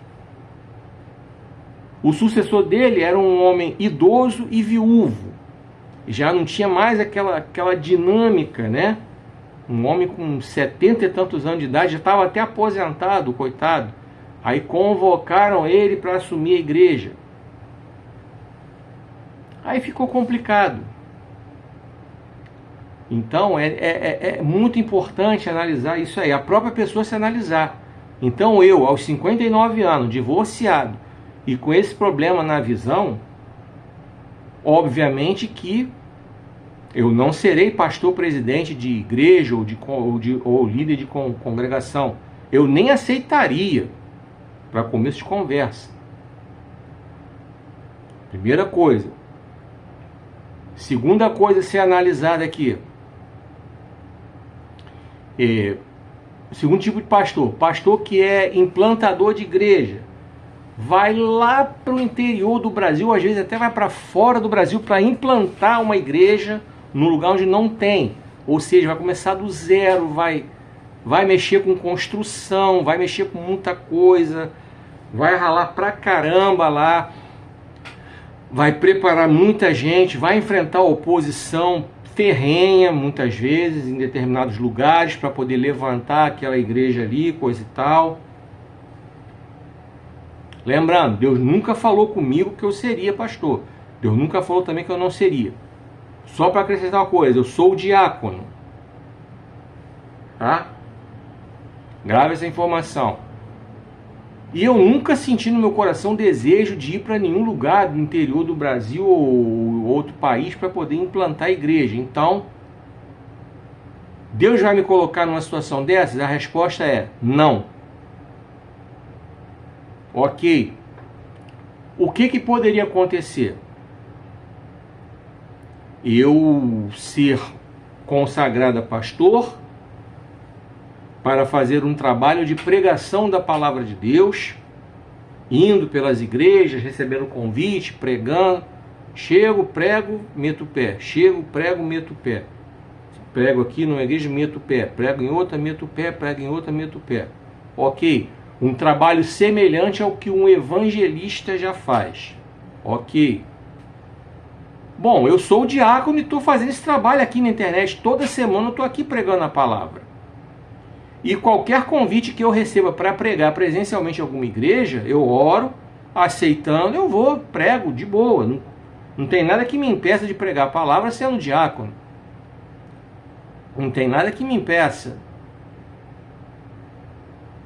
O sucessor dele era um homem idoso e viúvo. Já não tinha mais aquela dinâmica, né? Um homem com 70 e tantos anos de idade, já estava até aposentado, coitado. Aí convocaram ele para assumir a igreja. Aí ficou complicado. Então é muito importante analisar isso aí, a própria pessoa se analisar. Então eu, aos 59 anos, divorciado e com esse problema na visão, obviamente que eu não serei pastor presidente de igreja ou líder de congregação. Eu nem aceitaria, para começo de conversa. Primeira coisa. Segunda coisa a ser analisada aqui. Segundo tipo de pastor. Pastor que é implantador de igreja. Vai lá para o interior do Brasil, às vezes até vai para fora do Brasil para implantar uma igreja no lugar onde não tem. Ou seja, vai começar do zero, vai mexer com construção, vai mexer com muita coisa, vai ralar pra caramba lá, vai preparar muita gente, vai enfrentar oposição ferrenha muitas vezes em determinados lugares para poder levantar aquela igreja ali, coisa e tal. Lembrando, Deus nunca falou comigo que eu seria pastor. Deus nunca falou também que eu não seria. Só para acrescentar uma coisa, eu sou o diácono. Tá? Grave essa informação. E eu nunca senti no meu coração desejo de ir para nenhum lugar do interior do Brasil ou outro país para poder implantar a igreja. Então, Deus vai me colocar numa situação dessas? A resposta é não. Ok. O que poderia acontecer? Eu ser consagrado a pastor para fazer um trabalho de pregação da palavra de Deus, indo pelas igrejas, recebendo convite, pregando. Chego, prego, meto o pé. Chego, prego, meto o pé. Prego aqui numa igreja, meto o pé. Prego em outra, meto o pé. Prego em outra, meto o pé. Ok. Um trabalho semelhante ao que um evangelista já faz. Ok. Bom, eu sou o diácono e estou fazendo esse trabalho aqui na internet. Toda semana eu estou aqui pregando a palavra. E qualquer convite que eu receba para pregar presencialmente em alguma igreja, eu oro, aceitando, eu vou, prego de boa. Não tem nada que me impeça de pregar a palavra sendo diácono. Não tem nada que me impeça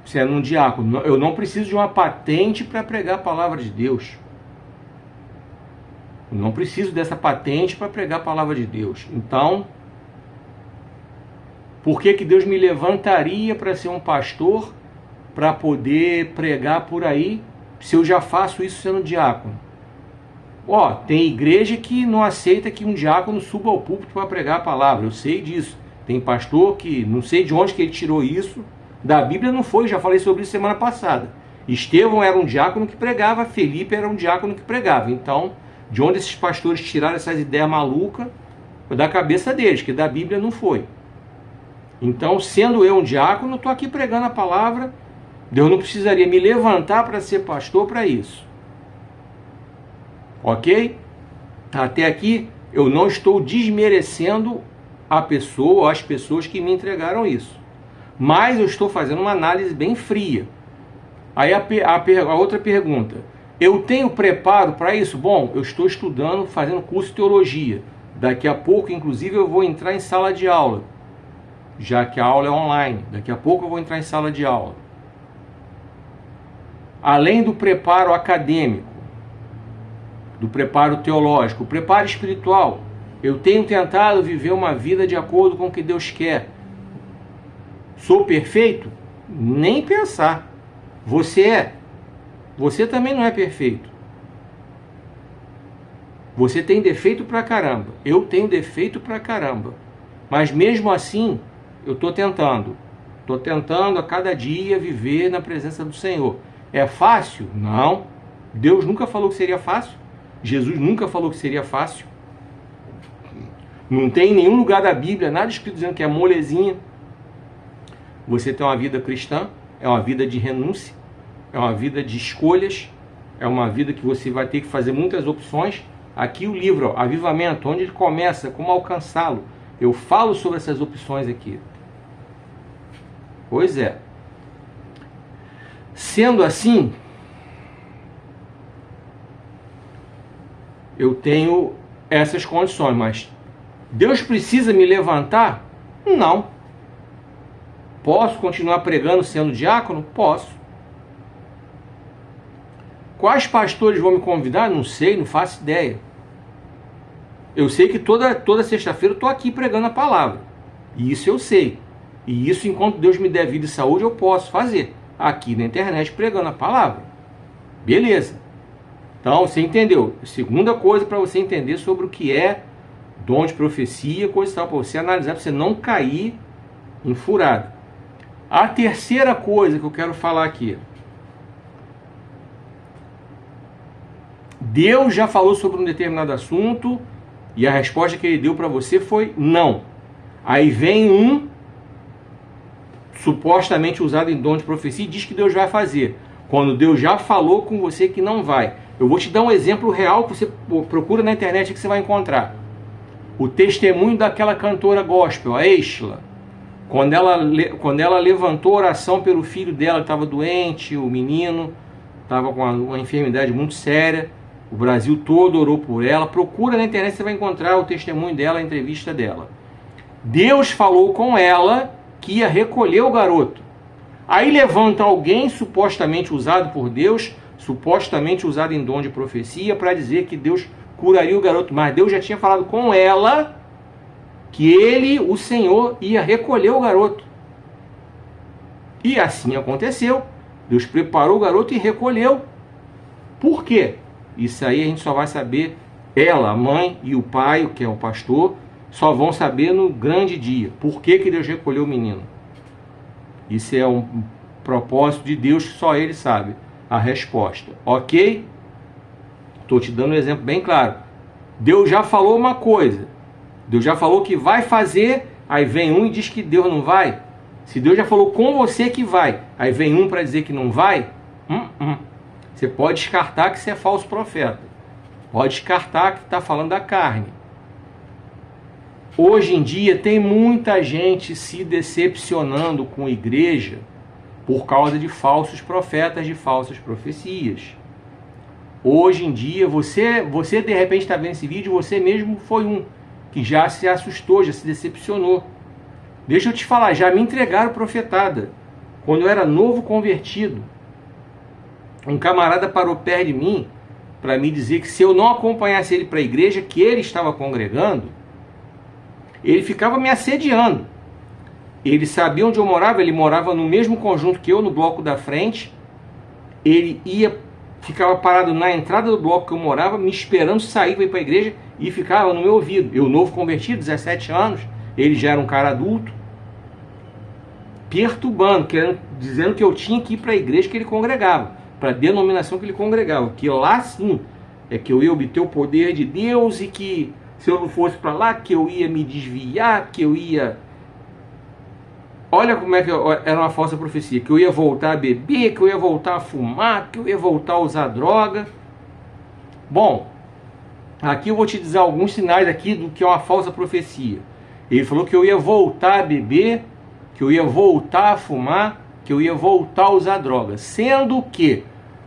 sendo um diácono. Eu não preciso de uma patente para pregar a palavra de Deus. Eu não preciso dessa patente para pregar a palavra de Deus. Então, por que Deus me levantaria para ser um pastor, para poder pregar por aí, se eu já faço isso sendo diácono? Ó, tem igreja que não aceita que um diácono suba ao púlpito para pregar a palavra. Eu sei disso. Tem pastor que, não sei de onde que ele tirou isso, da Bíblia não foi, já falei sobre isso semana passada. Estevão era um diácono que pregava, Felipe era um diácono que pregava. Então, de onde esses pastores tiraram essas ideias malucas? Foi da cabeça deles, que da Bíblia não foi. Então, sendo eu um diácono, estou aqui pregando a palavra. Deus não precisaria me levantar para ser pastor para isso. Ok? Até aqui, eu não estou desmerecendo a pessoa ou as pessoas que me entregaram isso. Mas eu estou fazendo uma análise bem fria. Aí a outra pergunta. Eu tenho preparo para isso? Bom, eu estou estudando, fazendo curso de teologia. Daqui a pouco, inclusive, eu vou entrar em sala de aula. Já que a aula é online. Daqui a pouco eu vou entrar em sala de aula. Além do preparo acadêmico, do preparo teológico, o preparo espiritual, eu tenho tentado viver uma vida de acordo com o que Deus quer. Sou perfeito? Nem pensar. Você é. Você também não é perfeito. Você tem defeito pra caramba. Eu tenho defeito pra caramba. Mas mesmo assim, eu estou tentando. Estou tentando a cada dia viver na presença do Senhor. É fácil? Não. Deus nunca falou que seria fácil. Jesus nunca falou que seria fácil. Não tem em nenhum lugar da Bíblia nada escrito dizendo que é molezinha. Você tem uma vida cristã, é uma vida de renúncia, é uma vida de escolhas, é uma vida que você vai ter que fazer muitas opções. Aqui o livro, ó, Avivamento, onde ele começa, como alcançá-lo. Eu falo sobre essas opções aqui. Pois é. Sendo assim, eu tenho essas condições, mas Deus precisa me levantar? Não. Posso continuar pregando sendo diácono? Posso. Quais pastores vão me convidar? Não sei, não faço ideia. Eu sei que toda sexta-feira eu estou aqui pregando a palavra. E isso eu sei. E isso, enquanto Deus me der vida e saúde, eu posso fazer. Aqui na internet, pregando a palavra. Beleza. Então, você entendeu. Segunda coisa para você entender sobre o que é dom de profecia, coisa e tal, para você analisar, para você não cair em furada. A terceira coisa que eu quero falar aqui. Deus já falou sobre um determinado assunto e a resposta que ele deu para você foi não. Aí vem um supostamente usado em dom de profecia e diz que Deus vai fazer, quando Deus já falou com você que não vai. Eu vou te dar um exemplo real que você procura na internet que você vai encontrar. O testemunho daquela cantora gospel, a Exla. Quando ela levantou oração pelo filho dela que estava doente, o menino estava com uma enfermidade muito séria, o Brasil todo orou por ela. Procura na internet, você vai encontrar o testemunho dela, a entrevista dela. Deus falou com ela que ia recolher o garoto. Aí levanta alguém supostamente usado por Deus, supostamente usado em dom de profecia, para dizer que Deus curaria o garoto. Mas Deus já tinha falado com ela que ele, o Senhor, ia recolher o garoto. E assim aconteceu. Deus preparou o garoto e recolheu. Por quê? Isso aí a gente só vai saber, ela, a mãe e o pai, que é o pastor, só vão saber no grande dia. Por que que Deus recolheu o menino? Isso é um propósito de Deus que só ele sabe a resposta. Ok? Estou te dando um exemplo bem claro. Deus já falou uma coisa. Deus já falou que vai fazer, aí vem um e diz que Deus não vai. Se Deus já falou com você que vai, aí vem um para dizer que não vai, você pode descartar que você é falso profeta. Pode descartar que está falando da carne. Hoje em dia tem muita gente se decepcionando com a igreja por causa de falsos profetas, de falsas profecias. Hoje em dia, você de repente está vendo esse vídeo, você mesmo foi um que já se assustou, já se decepcionou. Deixa eu te falar, já me entregaram profetada. Quando eu era novo convertido, um camarada parou perto de mim para me dizer que se eu não acompanhasse ele para a igreja que ele estava congregando, ele ficava me assediando. Ele sabia onde eu morava, ele morava no mesmo conjunto que eu, no bloco da frente. Ele ficava parado na entrada do bloco que eu morava, me esperando sair para ir para a igreja e ficava no meu ouvido. Eu, novo convertido, 17 anos, ele já era um cara adulto, perturbando, dizendo que eu tinha que ir para a igreja que ele congregava, para a denominação que ele congregava, que lá sim é que eu ia obter o poder de Deus e que se eu não fosse para lá, que eu ia me desviar, que eu ia... Olha como é que era uma falsa profecia, que eu ia voltar a beber, que eu ia voltar a fumar, que eu ia voltar a usar droga. Bom, aqui eu vou te dizer alguns sinais aqui do que é uma falsa profecia. Ele falou que eu ia voltar a beber, que eu ia voltar a fumar, que eu ia voltar a usar droga. Sendo que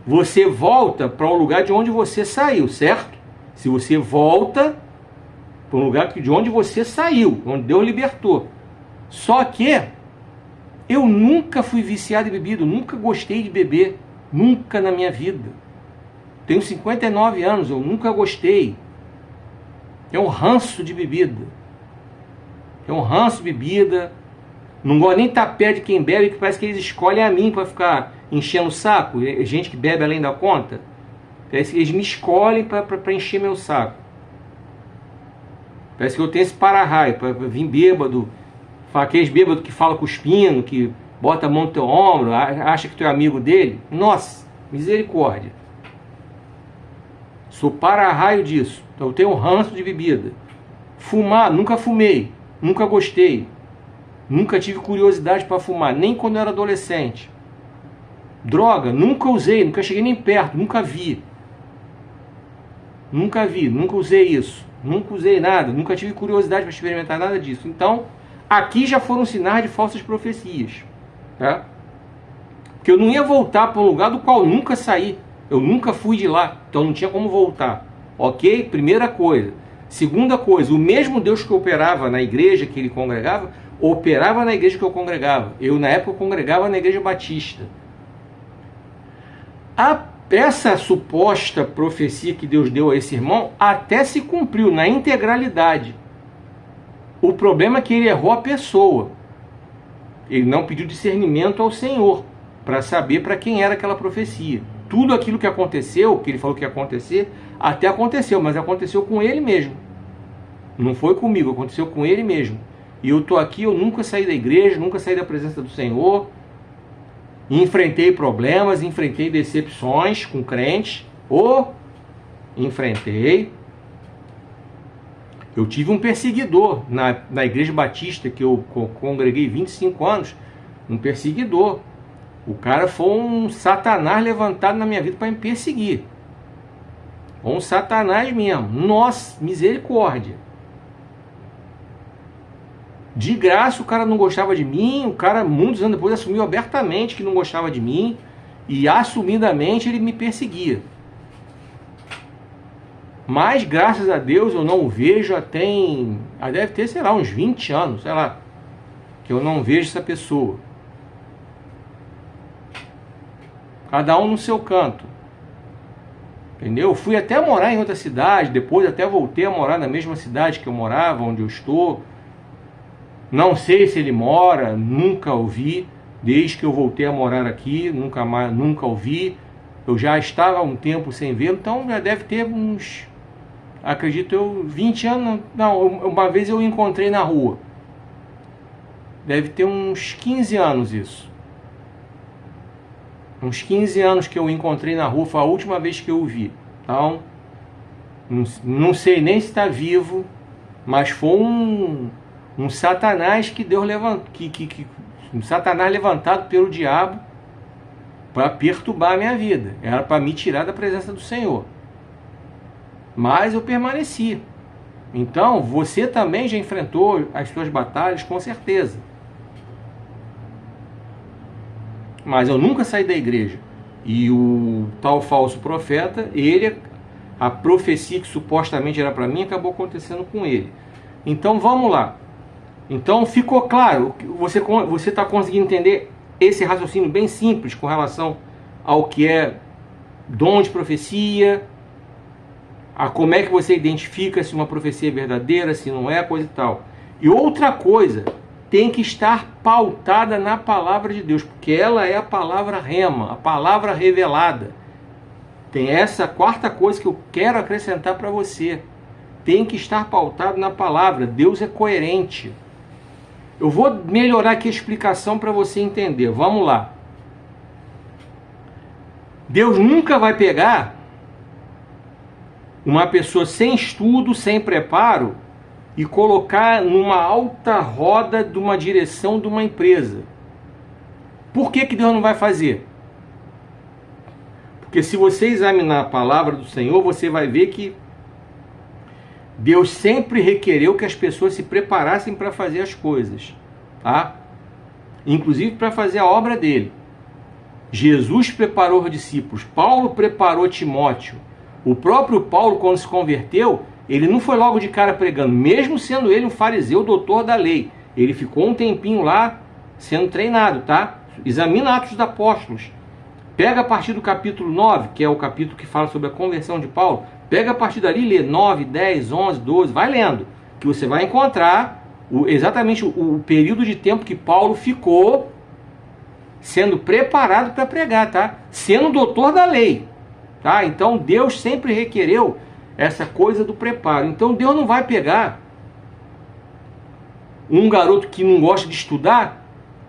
você volta para o lugar de onde você saiu, certo? Se você volta para um lugar de onde você saiu, onde Deus libertou. Só que eu nunca fui viciado em bebida, nunca gostei de beber, nunca na minha vida. Tenho 59 anos, eu nunca gostei. É um ranço de bebida. É um ranço de bebida. Não gosto nem estar perto de quem bebe, que parece que eles escolhem a mim para ficar enchendo o saco. Gente que bebe além da conta. Parece que eles me escolhem para encher meu saco. Parece que eu tenho esse para-raio, para vir bêbado. Aqueles bêbados que falam cuspindo, que bota a mão no teu ombro, acha que tu é amigo dele. Nossa, misericórdia. Sou para-raio disso. Então eu tenho um ranço de bebida. Fumar, nunca fumei, nunca gostei. Nunca tive curiosidade para fumar, nem quando eu era adolescente. Droga, nunca usei, nunca cheguei nem perto, nunca vi. Nunca vi, nunca usei isso. Nunca usei nada, nunca tive curiosidade para experimentar nada disso. Então, aqui já foram sinais de falsas profecias. Tá? Porque eu não ia voltar para um lugar do qual eu nunca saí. Eu nunca fui de lá, então não tinha como voltar. Ok? Primeira coisa. Segunda coisa, o mesmo Deus que operava na igreja que ele congregava, operava na igreja que eu congregava. Eu, na época, congregava na igreja batista. Essa suposta profecia que Deus deu a esse irmão até se cumpriu na integralidade. O problema é que ele errou a pessoa. Ele não pediu discernimento ao Senhor para saber para quem era aquela profecia. Tudo aquilo que aconteceu, que ele falou que ia acontecer, até aconteceu, mas aconteceu com ele mesmo. Não foi comigo, aconteceu com ele mesmo. E eu estou aqui, eu nunca saí da igreja, nunca saí da presença do Senhor. Enfrentei problemas, enfrentei decepções com crentes. Enfrentei. Eu tive um perseguidor na igreja batista que eu congreguei 25 anos. Um perseguidor. O cara foi um satanás levantado na minha vida para me perseguir. Um satanás mesmo. Nossa, misericórdia. De graça o cara não gostava de mim, o cara muitos anos depois assumiu abertamente que não gostava de mim e assumidamente ele me perseguia. Mas graças a Deus eu não o vejo deve ter, sei lá, uns 20 anos, sei lá, que eu não vejo essa pessoa. Cada um no seu canto. Entendeu? Eu fui até morar em outra cidade, depois até voltei a morar na mesma cidade que eu morava, onde eu estou. Não sei se ele mora, nunca o vi, desde que eu voltei a morar aqui, nunca o vi. Eu já estava há um tempo sem ver, então já deve ter uns, acredito eu, 20 anos, não, uma vez eu o encontrei na rua. Deve ter uns 15 anos isso. Uns 15 anos que eu o encontrei na rua, foi a última vez que eu o vi. Então, não sei nem se está vivo, mas foi um satanás que Deus levantou, um satanás levantado pelo diabo para perturbar a minha vida. Era para me tirar da presença do Senhor. Mas eu permaneci. Então, você também já enfrentou as suas batalhas, com certeza. Mas eu nunca saí da igreja. E o tal falso profeta, a profecia que supostamente era para mim, acabou acontecendo com ele. Então, vamos lá. Então ficou claro, você está conseguindo entender esse raciocínio bem simples com relação ao que é dom de profecia, a como é que você identifica se uma profecia é verdadeira, se não é, coisa e tal. E outra coisa, tem que estar pautada na palavra de Deus, porque ela é a palavra rema, a palavra revelada. Tem essa quarta coisa que eu quero acrescentar para você. Tem que estar pautado na palavra. Deus é coerente. Eu vou melhorar aqui a explicação para você entender. Vamos lá. Deus nunca vai pegar uma pessoa sem estudo, sem preparo, e colocar numa alta roda de uma direção de uma empresa. Por que Deus não vai fazer? Porque se você examinar a palavra do Senhor, você vai ver que Deus sempre requereu que as pessoas se preparassem para fazer as coisas, tá? Inclusive para fazer a obra dele. Jesus preparou os discípulos, Paulo preparou Timóteo. O próprio Paulo, quando se converteu, ele não foi logo de cara pregando, mesmo sendo ele um fariseu, doutor da lei. Ele ficou um tempinho lá sendo treinado, tá? Examina Atos dos Apóstolos. Pega a partir do capítulo 9, que é o capítulo que fala sobre a conversão de Paulo. Pega a partir dali, lê 9, 10, 11, 12, vai lendo, que você vai encontrar exatamente o período de tempo que Paulo ficou sendo preparado para pregar, tá? Sendo doutor da lei, tá? Então Deus sempre requereu essa coisa do preparo. Então Deus não vai pegar um garoto que não gosta de estudar.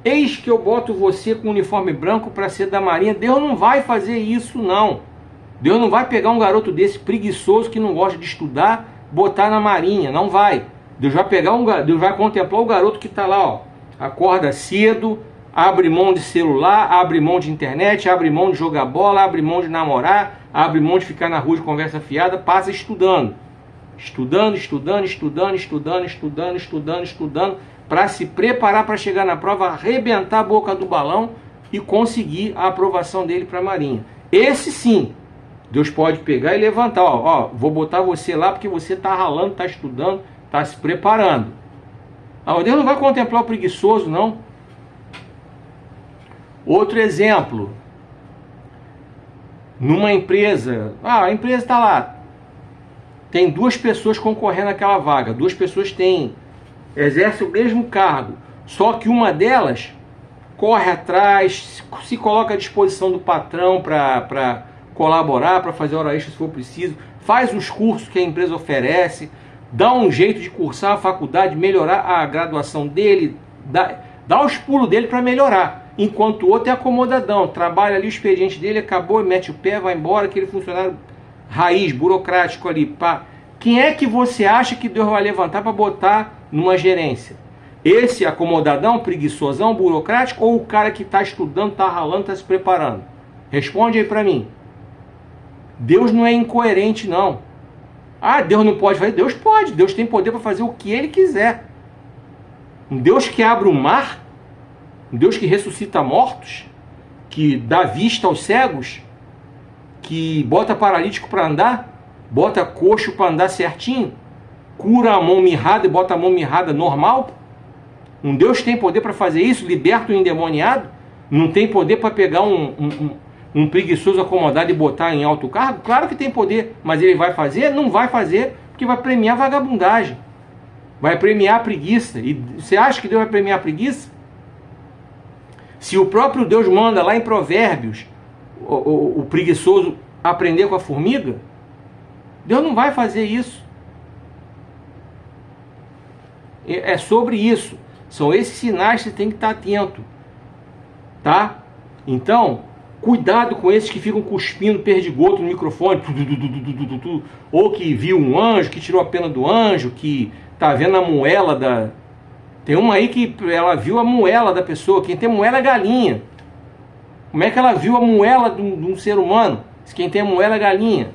Eis que eu boto você com uniforme branco para ser da marinha. Deus não vai fazer isso, não. Deus não vai pegar um garoto desse preguiçoso que não gosta de estudar, botar na marinha. Não vai. Deus vai pegar Deus vai contemplar o garoto que está lá, ó. Acorda cedo, abre mão de celular, abre mão de internet, abre mão de jogar bola, abre mão de namorar, abre mão de ficar na rua de conversa fiada, passa estudando. Estudando, para se preparar para chegar na prova, arrebentar a boca do balão e conseguir a aprovação dele para a marinha. Esse sim, Deus pode pegar e levantar, ó, vou botar você lá porque você está ralando, está estudando, está se preparando. Deus não vai contemplar o preguiçoso, não. Outro exemplo, numa empresa, a empresa está lá, tem 2 pessoas concorrendo àquela vaga, 2 pessoas exercem o mesmo cargo, só que uma delas corre atrás, se coloca à disposição do patrão para colaborar, para fazer hora extra se for preciso, faz os cursos que a empresa oferece, dá um jeito de cursar a faculdade, melhorar a graduação dele, dá os pulos dele para melhorar. Enquanto o outro é acomodadão, trabalha ali o expediente dele, acabou, mete o pé, vai embora, aquele funcionário raiz, burocrático ali. Pá. Quem é que você acha que Deus vai levantar para botar numa gerência? Esse acomodadão, preguiçosão, burocrático, ou o cara que está estudando, está ralando, está se preparando? Responde aí para mim. Deus não é incoerente, não. Deus não pode fazer? Deus pode. Deus tem poder para fazer o que Ele quiser. Um Deus que abre o mar, um Deus que ressuscita mortos, que dá vista aos cegos, que bota paralítico para andar, bota coxo para andar certinho, cura a mão mirrada e bota a mão mirrada normal. Um Deus tem poder para fazer isso, liberta o endemoniado, não tem poder para pegar um preguiçoso acomodado e botar em alto cargo? Claro que tem poder, mas ele vai fazer? Não vai fazer, porque vai premiar a vagabundagem, vai premiar a preguiça. E você acha que Deus vai premiar a preguiça? Se o próprio Deus manda lá em Provérbios o preguiçoso aprender com a formiga, Deus não vai fazer isso. É sobre isso. São esses sinais que você tem que estar atento. Tá? Então, cuidado com esses que ficam cuspindo perdigoto no microfone. Ou que viu um anjo, que tirou a pena do anjo, que tá vendo a moela da... Tem uma aí que ela viu a moela da pessoa. Quem tem moela é galinha. Como é que ela viu a moela de um ser humano? Quem tem a moela é galinha.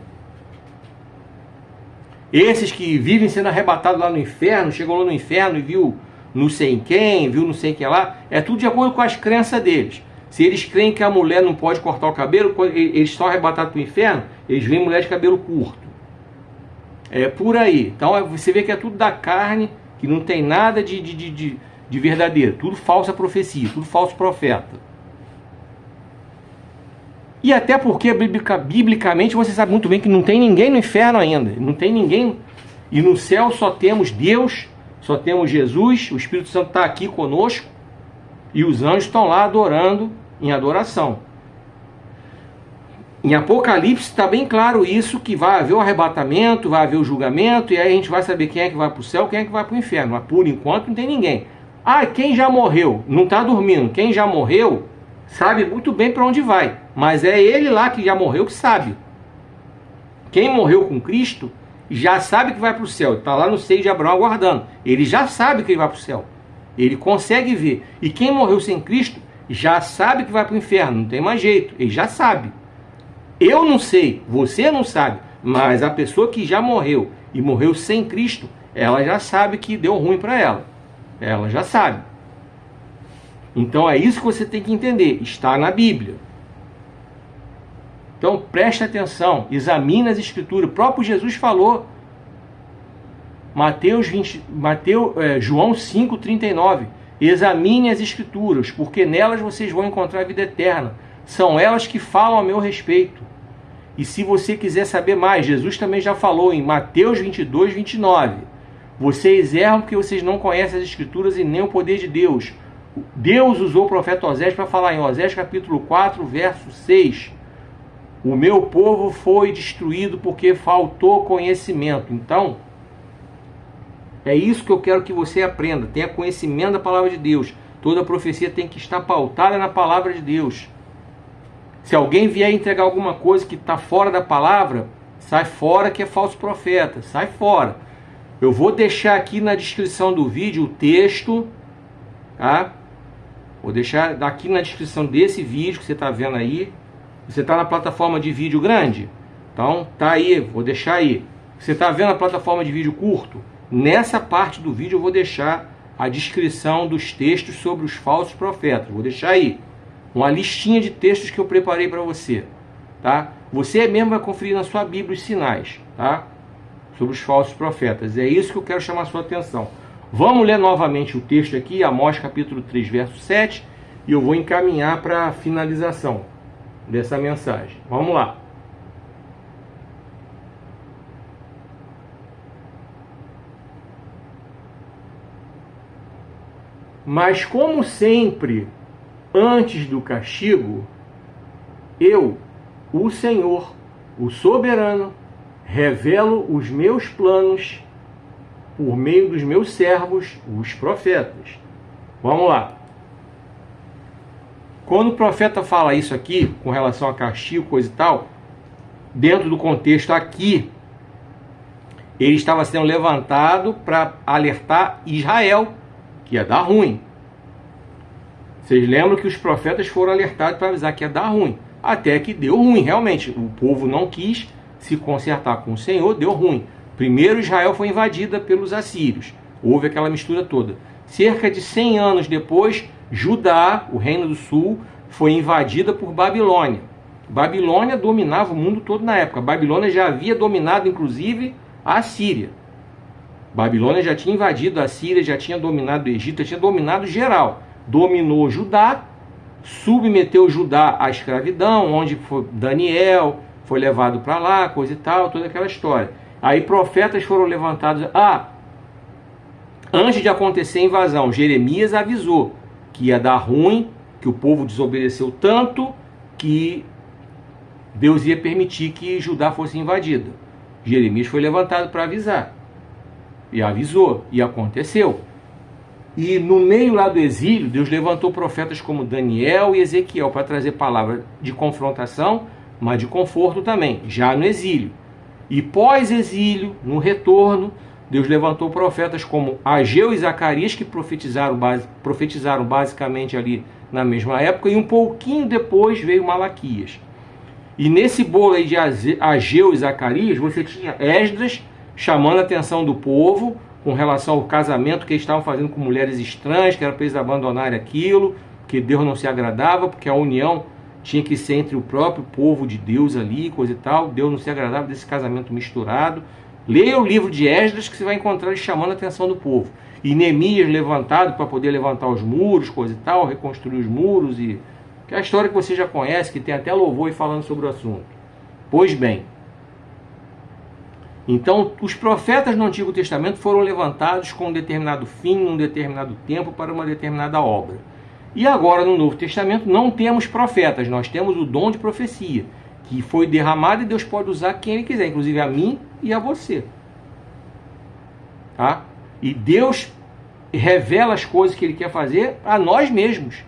Esses que vivem sendo arrebatados lá no inferno, chegou lá no inferno e viu não sei quem, viu não sei quem lá, é tudo de acordo com as crenças deles. Se eles creem que a mulher não pode cortar o cabelo, eles estão arrebatados para o inferno, eles veem mulher de cabelo curto. É por aí. Então você vê que é tudo da carne, que não tem nada de verdadeiro. Tudo falsa profecia, tudo falso profeta. E até porque, biblicamente, você sabe muito bem que não tem ninguém no inferno ainda. Não tem ninguém. E no céu só temos Deus, só temos Jesus, o Espírito Santo está aqui conosco, e os anjos estão lá adorando, em adoração. Em Apocalipse está bem claro isso, que vai haver o arrebatamento, vai haver o julgamento, e aí a gente vai saber quem é que vai para o céu, quem é que vai para o inferno. Mas por enquanto não tem ninguém. Quem já morreu, não está dormindo. Quem já morreu sabe muito bem para onde vai, mas é ele lá que já morreu que sabe. Quem morreu com Cristo já sabe que vai para o céu, está lá no seio de Abraão aguardando. Ele já sabe que ele vai para o céu, ele consegue ver. E quem morreu sem Cristo já sabe que vai para o inferno, não tem mais jeito, ele já sabe. Eu não sei, você não sabe, mas a pessoa que já morreu e morreu sem Cristo, ela já sabe que deu ruim para ela. Ela já sabe. Então é isso que você tem que entender, está na Bíblia. Então preste atenção, examine as Escrituras. O próprio Jesus falou, João 5,39, examine as Escrituras, porque nelas vocês vão encontrar a vida eterna. São elas que falam a meu respeito. E se você quiser saber mais, Jesus também já falou em Mateus 22:29. Vocês erram porque vocês não conhecem as Escrituras e nem o poder de Deus. Deus usou o profeta Osés para falar em Osés capítulo 4, verso 6. O meu povo foi destruído porque faltou conhecimento. Então, é isso que eu quero que você aprenda. Tenha conhecimento da palavra de Deus. Toda profecia tem que estar pautada na palavra de Deus. Se alguém vier entregar alguma coisa que está fora da palavra, sai fora, que é falso profeta. Sai fora. Eu vou deixar aqui na descrição do vídeo o texto, tá? Vou deixar aqui na descrição desse vídeo que você está vendo aí. Você está na plataforma de vídeo grande? Então, tá aí, vou deixar aí. Você está vendo a plataforma de vídeo curto? Nessa parte do vídeo eu vou deixar a descrição dos textos sobre os falsos profetas. Vou deixar aí uma listinha de textos que eu preparei para você. tá? Você mesmo vai conferir na sua Bíblia os sinais, tá? Sobre os falsos profetas. É isso que eu quero chamar a sua atenção. Vamos ler novamente o texto aqui, Amós capítulo 3, verso 7, e eu vou encaminhar para a finalização dessa mensagem. Vamos lá. Mas como sempre, antes do castigo, eu, o Senhor, o soberano, revelo os meus planos por meio dos meus servos, os profetas. Vamos lá. Quando o profeta fala isso aqui, com relação a castigo, coisa e tal, dentro do contexto aqui, ele estava sendo levantado para alertar Israel que ia dar ruim. Vocês lembram que os profetas foram alertados para avisar que ia dar ruim. Até que deu ruim, realmente. O povo não quis se consertar com o Senhor, deu ruim. Primeiro Israel foi invadida pelos assírios. Houve aquela mistura toda. Cerca de 100 anos depois, Judá, o reino do sul, foi invadida por Babilônia. Babilônia dominava o mundo todo na época. Babilônia já havia dominado, inclusive, a Assíria. Babilônia já tinha invadido a Síria, já tinha dominado o Egito, já tinha dominado geral. Dominou Judá, submeteu Judá à escravidão, onde foi Daniel, foi levado para lá, coisa e tal, toda aquela história. Aí profetas foram levantados. Antes de acontecer a invasão, Jeremias avisou que ia dar ruim, que o povo desobedeceu tanto que Deus ia permitir que Judá fosse invadida. Jeremias foi levantado para avisar. E avisou, e aconteceu. E no meio lá do exílio, Deus levantou profetas como Daniel e Ezequiel para trazer palavra de confrontação, mas de conforto também, já no exílio. E pós-exílio, no retorno, Deus levantou profetas como Ageu e Zacarias, que profetizaram basicamente ali na mesma época, e um pouquinho depois veio Malaquias. E nesse bolo aí de Ageu e Zacarias, você tinha Esdras chamando a atenção do povo com relação ao casamento que eles estavam fazendo com mulheres estranhas, que era para eles abandonarem aquilo, que Deus não se agradava, porque a união tinha que ser entre o próprio povo de Deus ali, coisa e tal. Deus não se agradava desse casamento misturado. Leia o livro de Esdras que você vai encontrar ele chamando a atenção do povo. E Neemias levantado para poder levantar os muros, coisa e tal, reconstruir os muros, e que é a história que você já conhece, que tem até louvor aí falando sobre o assunto. Pois bem, então os profetas no Antigo Testamento foram levantados com um determinado fim, num determinado tempo, para uma determinada obra. E agora no Novo Testamento não temos profetas, nós temos o dom de profecia, que foi derramado e Deus pode usar quem Ele quiser, inclusive a mim e a você. Tá? E Deus revela as coisas que Ele quer fazer a nós mesmos,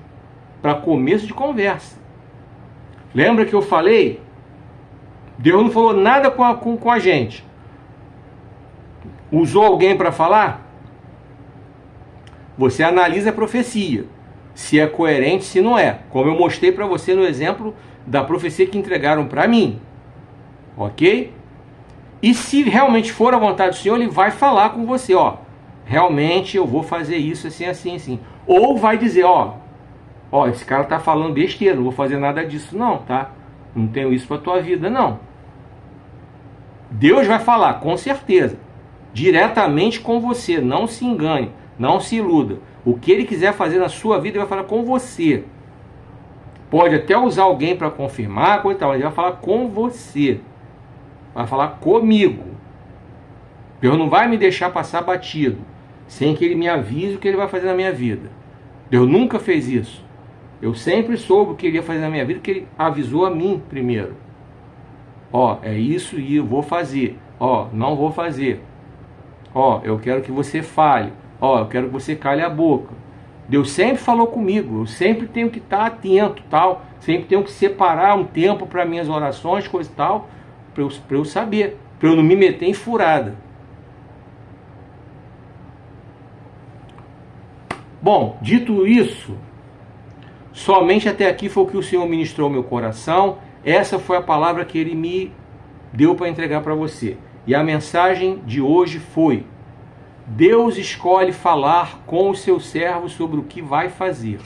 para começo de conversa. Lembra que eu falei? Deus não falou nada com a gente. Usou alguém para falar? Você analisa a profecia, se é coerente, se não é. Como eu mostrei para você no exemplo da profecia que entregaram para mim. Ok? E se realmente for a vontade do Senhor, Ele vai falar com você, ó. Realmente eu vou fazer isso assim, assim, assim. Ou vai dizer, ó, esse cara tá falando besteira, não vou fazer nada disso não, tá? Não tenho isso para tua vida, não. Deus vai falar, com certeza, diretamente com você. Não se engane, não se iluda. O que Ele quiser fazer na sua vida, Ele vai falar com você. Pode até usar alguém para confirmar, coisa e tal, mas Ele vai falar com você. Vai falar comigo. Deus não vai me deixar passar batido, sem que Ele me avise o que Ele vai fazer na minha vida. Deus nunca fez isso. Eu sempre soube o que Ele ia fazer na minha vida, porque Ele avisou a mim primeiro. É isso e eu vou fazer. Não vou fazer. Eu quero que você fale. Eu quero que você cale a boca. Deus sempre falou comigo. Eu sempre tenho que estar atento, tal. Sempre tenho que separar um tempo para minhas orações, coisa e tal, para eu saber, para eu não me meter em furada. Bom, dito isso, somente até aqui foi o que o Senhor ministrou ao meu coração. Essa foi a palavra que Ele me deu para entregar para você. E a mensagem de hoje foi: Deus escolhe falar com os seus servos sobre o que vai fazer.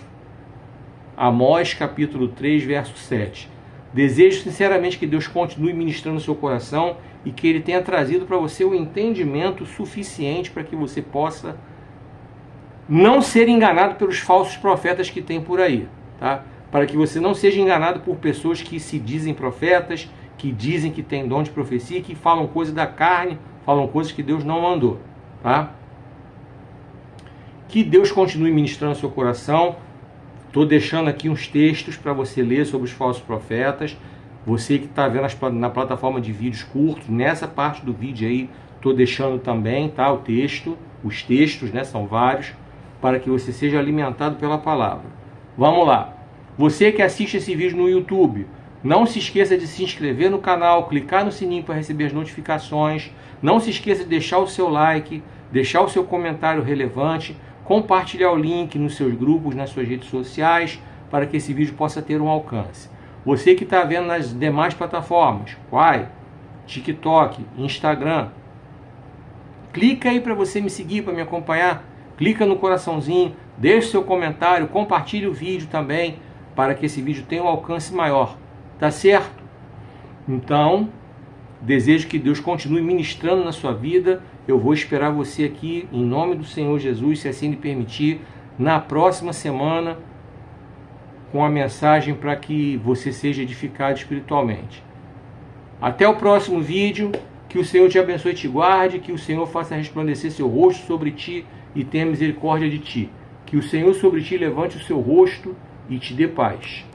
Amós capítulo 3, verso 7. Desejo sinceramente que Deus continue ministrando o seu coração e que Ele tenha trazido para você o entendimento suficiente para que você possa não ser enganado pelos falsos profetas que tem por aí, tá? Para que você não seja enganado por pessoas que se dizem profetas, que dizem que têm dom de profecia, que falam coisas da carne, falam coisas que Deus não mandou, tá? Que Deus continue ministrando o seu coração. Estou deixando aqui uns textos para você ler sobre os falsos profetas. Você que está vendo na plataforma de vídeos curtos, nessa parte do vídeo aí, estou deixando também, tá? Os textos, né? São vários, para que você seja alimentado pela palavra. Vamos lá. Você que assiste esse vídeo no YouTube, não se esqueça de se inscrever no canal, clicar no sininho para receber as notificações. Não se esqueça de deixar o seu like, deixar o seu comentário relevante, compartilhar o link nos seus grupos, nas suas redes sociais, para que esse vídeo possa ter um alcance. Você que está vendo nas demais plataformas, Quai, TikTok, Instagram, clica aí para você me seguir, para me acompanhar. Clica no coraçãozinho, deixe seu comentário, compartilhe o vídeo também, para que esse vídeo tenha um alcance maior. Tá certo? Então, desejo que Deus continue ministrando na sua vida. Eu vou esperar você aqui, em nome do Senhor Jesus, se assim Ele permitir, na próxima semana, com a mensagem para que você seja edificado espiritualmente. Até o próximo vídeo. Que o Senhor te abençoe e te guarde. Que o Senhor faça resplandecer seu rosto sobre ti e tenha misericórdia de ti. Que o Senhor sobre ti levante o seu rosto e te dê paz.